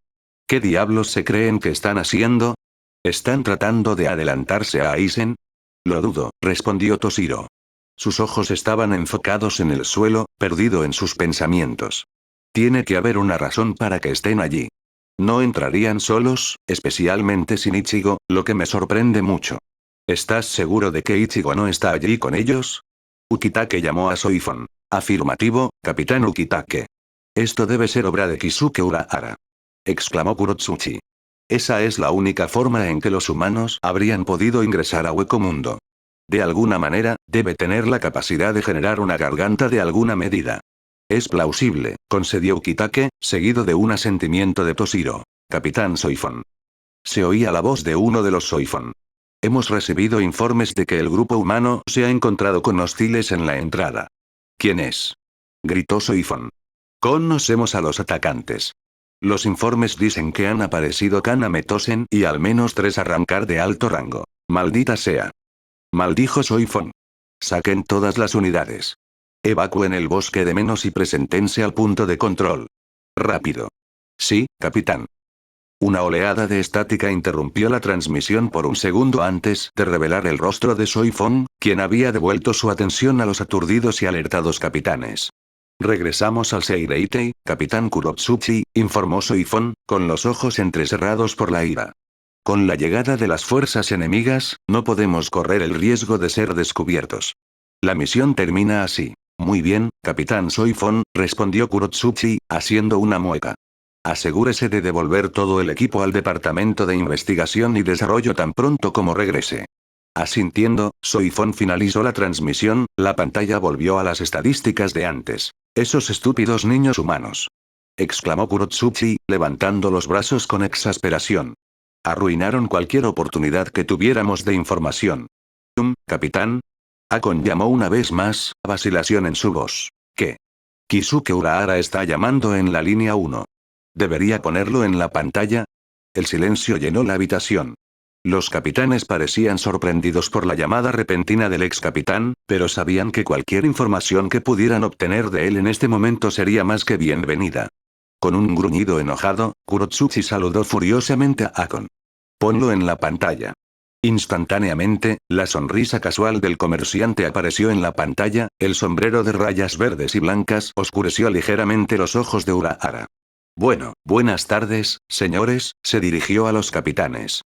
¿Qué diablos se creen que están haciendo? ¿Están tratando de adelantarse a Aizen? Lo dudo, respondió Toshiro. Sus ojos estaban enfocados en el suelo, perdido en sus pensamientos. Tiene que haber una razón para que estén allí. No entrarían solos, especialmente sin Ichigo, lo que me sorprende mucho. ¿Estás seguro de que Ichigo no está allí con ellos? Ukitake llamó a Soifón. Afirmativo, Capitán Ukitake. Esto debe ser obra de Kisuke Urahara. Exclamó Kurotsuchi. Esa es la única forma en que los humanos habrían podido ingresar a Hueco Mundo. De alguna manera, debe tener la capacidad de generar una garganta de alguna medida. Es plausible, concedió Ukitake, seguido de un asentimiento de Toshiro. Capitán Soifón. Se oía la voz de uno de los Soifón. Hemos recibido informes de que el grupo humano se ha encontrado con hostiles en la entrada. ¿Quién es? Gritó Soifón. Conocemos a los atacantes. Los informes dicen que han aparecido Kaname Tosen y al menos 3 arrancar de alto rango. Maldita sea. Maldijo Soifón. Saquen todas las unidades. Evacúen el bosque de Menos y preséntense al punto de control. Rápido. Sí, capitán. Una oleada de estática interrumpió la transmisión por un segundo antes de revelar el rostro de Soifón, quien había devuelto su atención a los aturdidos y alertados capitanes. Regresamos al Seireitei, capitán Kurotsuchi, informó Soifón, con los ojos entrecerrados por la ira. Con la llegada de las fuerzas enemigas, no podemos correr el riesgo de ser descubiertos. La misión termina así. Muy bien, capitán Soifón, respondió Kurotsuchi, haciendo una mueca. Asegúrese de devolver todo el equipo al Departamento de Investigación y Desarrollo tan pronto como regrese. Asintiendo, Soifón finalizó la transmisión, la pantalla volvió a las estadísticas de antes. Esos estúpidos niños humanos. Exclamó Kurotsuchi, levantando los brazos con exasperación. Arruinaron cualquier oportunidad que tuviéramos de información. Capitán. Akon llamó una vez más, vacilación en su voz. ¿Qué? Kisuke Urahara está llamando en la línea 1. ¿Debería ponerlo en la pantalla? El silencio llenó la habitación. Los capitanes parecían sorprendidos por la llamada repentina del ex capitán, pero sabían que cualquier información que pudieran obtener de él en este momento sería más que bienvenida. Con un gruñido enojado, Kurotsuchi saludó furiosamente a Akon. Ponlo en la pantalla. Instantáneamente, la sonrisa casual del comerciante apareció en la pantalla, el sombrero de rayas verdes y blancas oscureció ligeramente los ojos de Urahara. Bueno, buenas tardes, señores, se dirigió a los capitanes.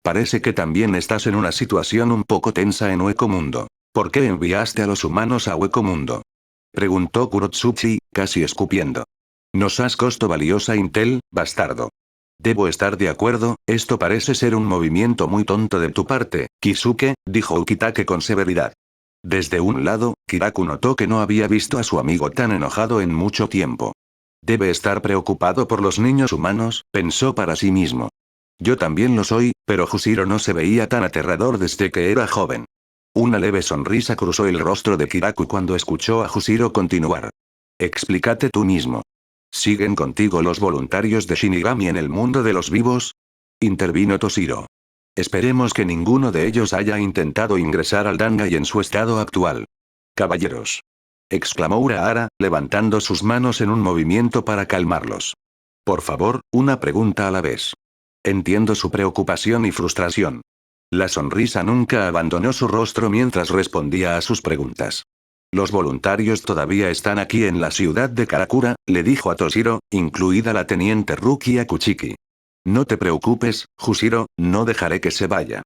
Parece que también estás en una situación un poco tensa en Hueco Mundo. ¿Por qué enviaste a los humanos a Hueco Mundo? Preguntó Kurotsuchi, casi escupiendo. Nos has costado valiosa intel, bastardo. Debo estar de acuerdo, esto parece ser un movimiento muy tonto de tu parte, Kisuke, dijo Ukitake con severidad. Desde un lado, Kiraku notó que no había visto a su amigo tan enojado en mucho tiempo. Debe estar preocupado por los niños humanos, pensó para sí mismo. Yo también lo soy, pero Jushiro no se veía tan aterrador desde que era joven. Una leve sonrisa cruzó el rostro de Kiraku cuando escuchó a Jushiro continuar. Explícate tú mismo. ¿Siguen contigo los voluntarios de Shinigami en el mundo de los vivos? Intervino Toshiro. Esperemos que ninguno de ellos haya intentado ingresar al Dangai en su estado actual. Caballeros. Exclamó Urahara, levantando sus manos en un movimiento para calmarlos. Por favor, una pregunta a la vez. Entiendo su preocupación y frustración. La sonrisa nunca abandonó su rostro mientras respondía a sus preguntas. Los voluntarios todavía están aquí en la ciudad de Karakura, le dijo a Toshiro, incluida la teniente Rukia Kuchiki. No te preocupes, Jushiro, no dejaré que se vaya.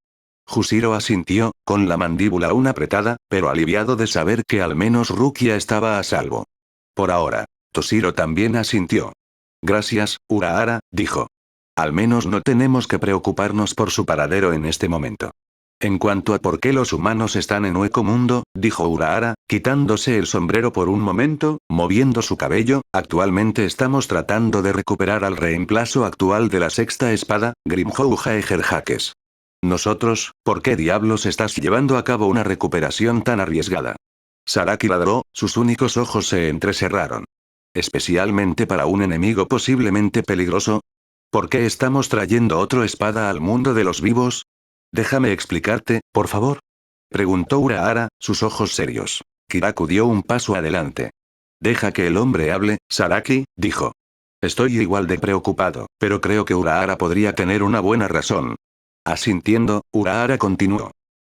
Jushiro asintió, con la mandíbula aún apretada, pero aliviado de saber que al menos Rukia estaba a salvo. Por ahora. Toshiro también asintió. Gracias, Urahara, dijo. Al menos no tenemos que preocuparnos por su paradero en este momento. En cuanto a por qué los humanos están en Hueco Mundo, dijo Urahara, quitándose el sombrero por un momento, moviendo su cabello, actualmente estamos tratando de recuperar al reemplazo actual de la sexta espada, Grimhou Jaeger-Hakes. Nosotros, ¿por qué diablos estás llevando a cabo una recuperación tan arriesgada? Saraki ladró, sus únicos ojos se entrecerraron. Especialmente para un enemigo posiblemente peligroso. ¿Por qué estamos trayendo otro espada al mundo de los vivos? Déjame explicarte, por favor. Preguntó Urahara, sus ojos serios. Kiraku dio un paso adelante. Deja que el hombre hable, Saraki, dijo. Estoy igual de preocupado, pero creo que Urahara podría tener una buena razón. Asintiendo, Urahara continuó.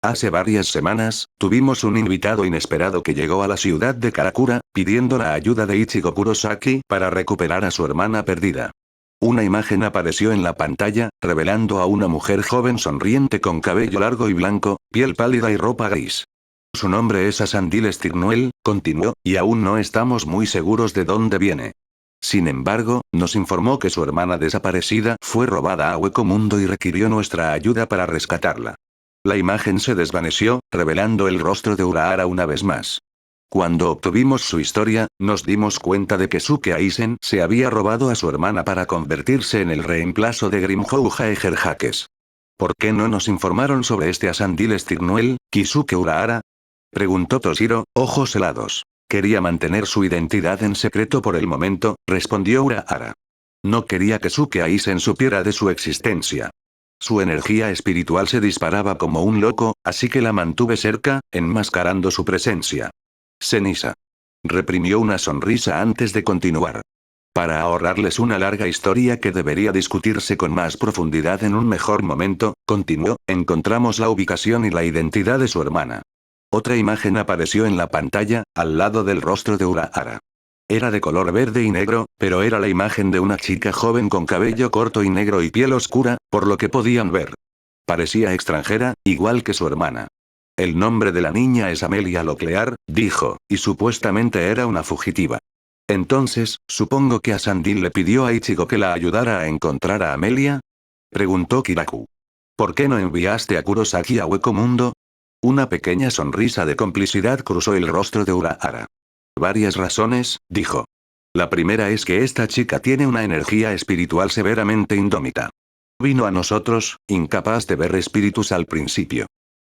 Hace varias semanas, tuvimos un invitado inesperado que llegó a la ciudad de Karakura, pidiendo la ayuda de Ichigo Kurosaki para recuperar a su hermana perdida. Una imagen apareció en la pantalla, revelando a una mujer joven sonriente con cabello largo y blanco, piel pálida y ropa gris. Su nombre es Asandil Stirnuel, continuó, y aún no estamos muy seguros de dónde viene. Sin embargo, nos informó que su hermana desaparecida fue robada a Hueco Mundo y requirió nuestra ayuda para rescatarla. La imagen se desvaneció, revelando el rostro de Urahara una vez más. Cuando obtuvimos su historia, nos dimos cuenta de que Suke Aizen se había robado a su hermana para convertirse en el reemplazo de Grimhou Jaeger-Hakes. ¿Por qué no nos informaron sobre este Asandil Stirnuel, Kisuke Urahara? Preguntó Toshiro, ojos helados. Quería mantener su identidad en secreto por el momento, respondió Urahara. No quería que Suke Aizen supiera de su existencia. Su energía espiritual se disparaba como un loco, así que la mantuve cerca, enmascarando su presencia. Cenisa. Reprimió una sonrisa antes de continuar. Para ahorrarles una larga historia que debería discutirse con más profundidad en un mejor momento, continuó, encontramos la ubicación y la identidad de su hermana. Otra imagen apareció en la pantalla, al lado del rostro de Urahara. Era de color verde y negro, pero era la imagen de una chica joven con cabello corto y negro y piel oscura, por lo que podían ver. Parecía extranjera, igual que su hermana. El nombre de la niña es Amelia Loclear, dijo, y supuestamente era una fugitiva. Entonces, supongo que Asandil le pidió a Ichigo que la ayudara a encontrar a Amelia. Preguntó Kiraku. ¿Por qué no enviaste a Kurosaki a Hueco Mundo? Una pequeña sonrisa de complicidad cruzó el rostro de Urahara. Varias razones, dijo. La primera es que esta chica tiene una energía espiritual severamente indómita. Vino a nosotros, incapaz de ver espíritus al principio.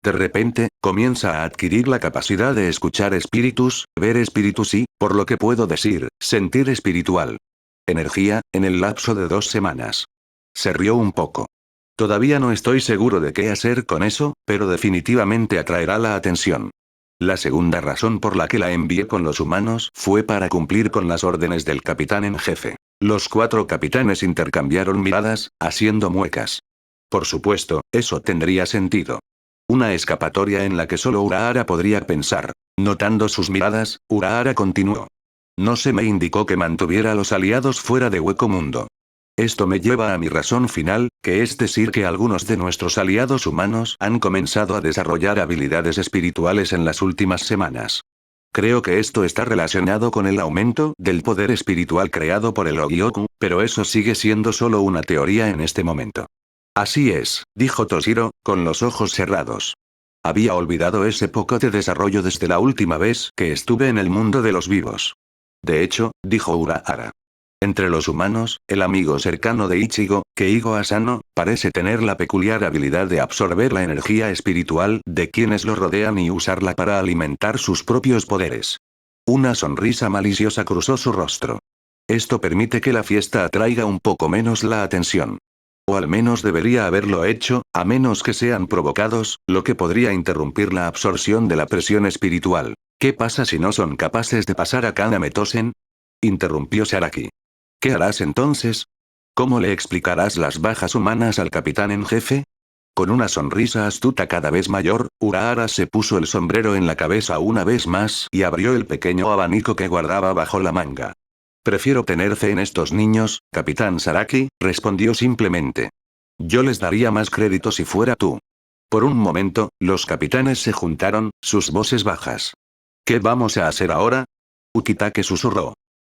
De repente, comienza a adquirir la capacidad de escuchar espíritus, ver espíritus y, por lo que puedo decir, sentir espiritual. Energía, en el lapso de 2 semanas. Se rió un poco. Todavía no estoy seguro de qué hacer con eso, pero definitivamente atraerá la atención. La segunda razón por la que la envié con los humanos fue para cumplir con las órdenes del capitán en jefe. Los 4 capitanes intercambiaron miradas, haciendo muecas. Por supuesto, eso tendría sentido. Una escapatoria en la que solo Urahara podría pensar. Notando sus miradas, Urahara continuó. No se me indicó que mantuviera a los aliados fuera de Hueco Mundo. Esto me lleva a mi razón final, que es decir que algunos de nuestros aliados humanos han comenzado a desarrollar habilidades espirituales en las últimas semanas. Creo que esto está relacionado con el aumento del poder espiritual creado por el Ogyoku, pero eso sigue siendo solo una teoría en este momento. Así es, dijo Toshiro, con los ojos cerrados. Había olvidado ese poco de desarrollo desde la última vez que estuve en el mundo de los vivos. De hecho, dijo Urahara. Entre los humanos, el amigo cercano de Ichigo, Keigo Asano, parece tener la peculiar habilidad de absorber la energía espiritual de quienes lo rodean y usarla para alimentar sus propios poderes. Una sonrisa maliciosa cruzó su rostro. Esto permite que la fiesta atraiga un poco menos la atención. O al menos debería haberlo hecho, a menos que sean provocados, lo que podría interrumpir la absorción de la presión espiritual. ¿Qué pasa si no son capaces de pasar a Kaname Tosen? Interrumpió Sharaki. ¿Qué harás entonces? ¿Cómo le explicarás las bajas humanas al capitán en jefe? Con una sonrisa astuta cada vez mayor, Urahara se puso el sombrero en la cabeza una vez más y abrió el pequeño abanico que guardaba bajo la manga. Prefiero tener fe en estos niños, capitán Saraki, respondió simplemente. Yo les daría más crédito si fuera tú. Por un momento, los capitanes se juntaron, sus voces bajas. ¿Qué vamos a hacer ahora? Ukitake susurró.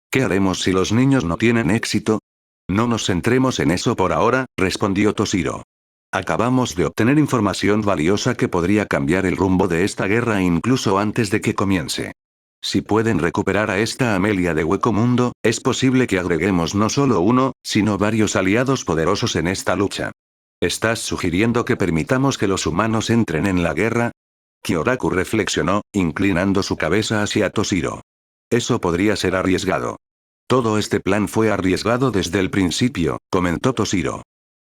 ¿Qué haremos si los niños no tienen éxito? No nos centremos en eso por ahora, respondió Toshiro. Acabamos de obtener información valiosa que podría cambiar el rumbo de esta guerra incluso antes de que comience. Si pueden recuperar a esta Amelia de Hueco Mundo, es posible que agreguemos no solo uno, sino varios aliados poderosos en esta lucha. ¿Estás sugiriendo que permitamos que los humanos entren en la guerra? Kyoraku reflexionó, inclinando su cabeza hacia Toshiro. Eso podría ser arriesgado. Todo este plan fue arriesgado desde el principio, comentó Toshiro.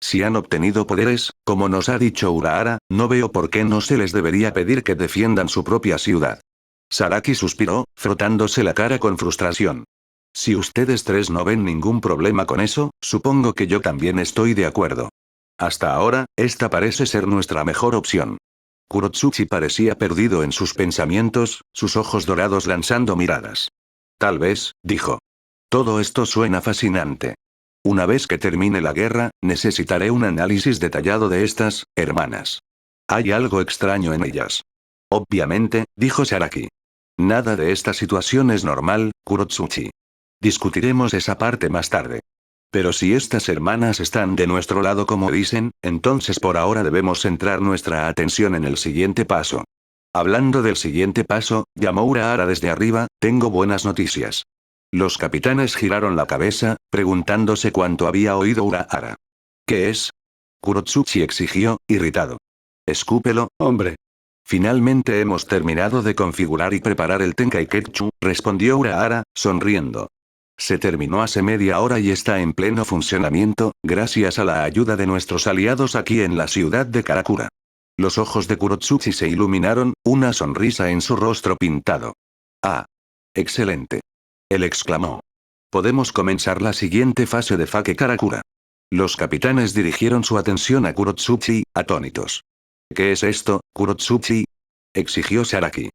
Si han obtenido poderes, como nos ha dicho Urahara, no veo por qué no se les debería pedir que defiendan su propia ciudad. Saraki suspiró, frotándose la cara con frustración. Si ustedes tres no ven ningún problema con eso, supongo que yo también estoy de acuerdo. Hasta ahora, esta parece ser nuestra mejor opción. Kurotsuchi parecía perdido en sus pensamientos, sus ojos dorados lanzando miradas. Tal vez, dijo. Todo esto suena fascinante. Una vez que termine la guerra, necesitaré un análisis detallado de estas hermanas. Hay algo extraño en ellas. Obviamente, dijo Sharaki. Nada de esta situación es normal, Kurotsuchi. Discutiremos esa parte más tarde. Pero si estas hermanas están de nuestro lado como dicen, entonces por ahora debemos centrar nuestra atención en el siguiente paso. Hablando del siguiente paso, llamó Urahara desde arriba, tengo buenas noticias. Los capitanes giraron la cabeza, preguntándose cuánto había oído Urahara. ¿Qué es? Kurotsuchi exigió, irritado. Escúpelo, hombre. Finalmente hemos terminado de configurar y preparar el Tenkaiketsu, respondió Urahara, sonriendo. Se terminó hace media hora y está en pleno funcionamiento, gracias a la ayuda de nuestros aliados aquí en la ciudad de Karakura. Los ojos de Kurotsuchi se iluminaron, una sonrisa en su rostro pintado. ¡Ah! ¡Excelente! Él exclamó. Podemos comenzar la siguiente fase de Fake Karakura. Los capitanes dirigieron su atención a Kurotsuchi, atónitos. ¿Qué es esto, Kurotsuchi? Exigió Saraki.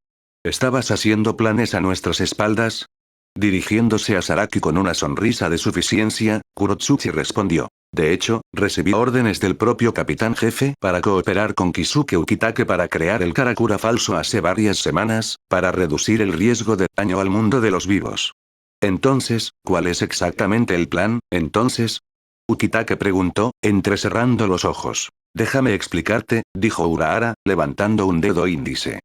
¿Estabas haciendo planes a nuestras espaldas? Dirigiéndose a Saraki con una sonrisa de suficiencia, Kurotsuchi respondió. De hecho, recibí órdenes del propio capitán jefe para cooperar con Kisuke Ukitake para crear el Karakura falso hace varias semanas, para reducir el riesgo de daño al mundo de los vivos. Entonces, ¿cuál es exactamente el plan, entonces? Ukitake preguntó, entrecerrando los ojos. Déjame explicarte, dijo Urahara, levantando un dedo índice.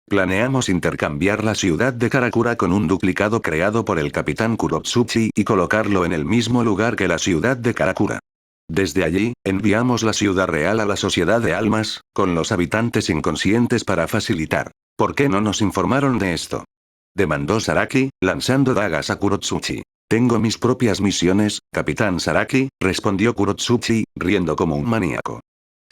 Planeamos intercambiar la ciudad de Karakura con un duplicado creado por el capitán Kurotsuchi y colocarlo en el mismo lugar que la ciudad de Karakura. Desde allí, enviamos la ciudad real a la sociedad de almas, con los habitantes inconscientes para facilitar. ¿Por qué no nos informaron de esto? Demandó Saraki, lanzando dagas a Kurotsuchi. Tengo mis propias misiones, capitán Saraki, respondió Kurotsuchi, riendo como un maníaco.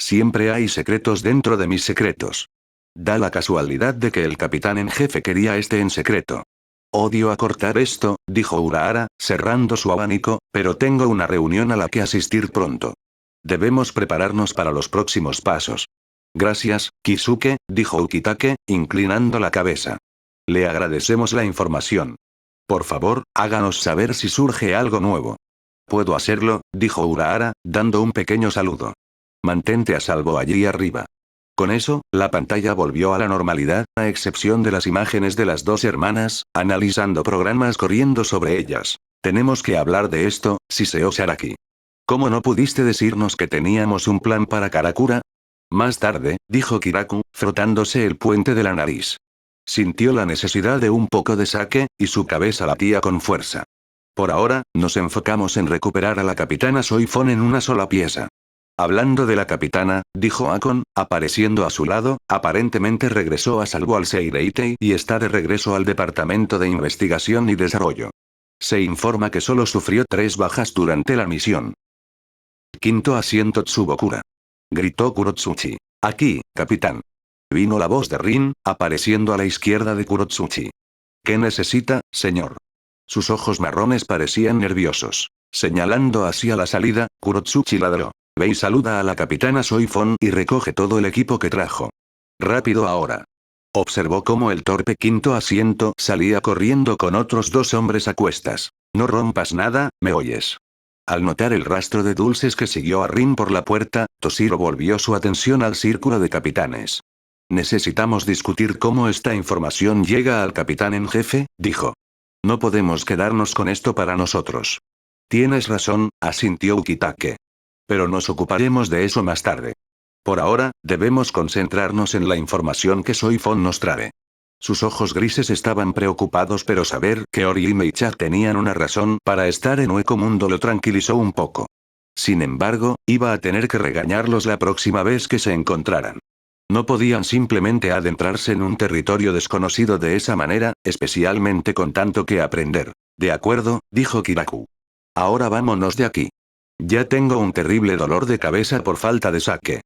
Siempre hay secretos dentro de mis secretos. Da la casualidad de que el capitán en jefe quería en secreto. Odio acortar esto, dijo Urahara, cerrando su abanico, pero tengo una reunión a la que asistir pronto. Debemos prepararnos para los próximos pasos. Gracias, Kisuke, dijo Ukitake, inclinando la cabeza. Le agradecemos la información. Por favor, háganos saber si surge algo nuevo. Puedo hacerlo, dijo Urahara, dando un pequeño saludo. Mantente a salvo allí arriba. Con eso, la pantalla volvió a la normalidad, a excepción de las imágenes de las dos hermanas, analizando programas corriendo sobre ellas. Tenemos que hablar de esto, Shiseo Sharaki. ¿Cómo no pudiste decirnos que teníamos un plan para Karakura? Más tarde, dijo Kiraku, frotándose el puente de la nariz. Sintió la necesidad de un poco de sake, y su cabeza latía con fuerza. Por ahora, nos enfocamos en recuperar a la capitana Soifon en una sola pieza. Hablando de la capitana, dijo Akon, apareciendo a su lado, aparentemente regresó a salvo al Seireitei y está de regreso al Departamento de Investigación y Desarrollo. Se informa que solo sufrió 3 bajas durante la misión. Quinto asiento Tsubokura. Gritó Kurotsuchi. Aquí, capitán. Vino la voz de Rin, apareciendo a la izquierda de Kurotsuchi. ¿Qué necesita, señor? Sus ojos marrones parecían nerviosos. Señalando hacia la salida, Kurotsuchi ladró. Ve y saluda a la capitana Soifon y recoge todo el equipo que trajo. Rápido ahora. Observó cómo el torpe quinto asiento salía corriendo con otros 2 hombres a cuestas. No rompas nada, ¿me oyes? Al notar el rastro de dulces que siguió a Rin por la puerta, Toshiro volvió su atención al círculo de capitanes. Necesitamos discutir cómo esta información llega al capitán en jefe, dijo. No podemos quedarnos con esto para nosotros. Tienes razón, asintió Ukitake. Pero nos ocuparemos de eso más tarde. Por ahora, debemos concentrarnos en la información que Soifon nos trae. Sus ojos grises estaban preocupados, pero saber que Orihime y Chad tenían una razón para estar en Hueco Mundo lo tranquilizó un poco. Sin embargo, iba a tener que regañarlos la próxima vez que se encontraran. No podían simplemente adentrarse en un territorio desconocido de esa manera, especialmente con tanto que aprender. De acuerdo, dijo Kiraku. Ahora vámonos de aquí. Ya tengo un terrible dolor de cabeza por falta de sake.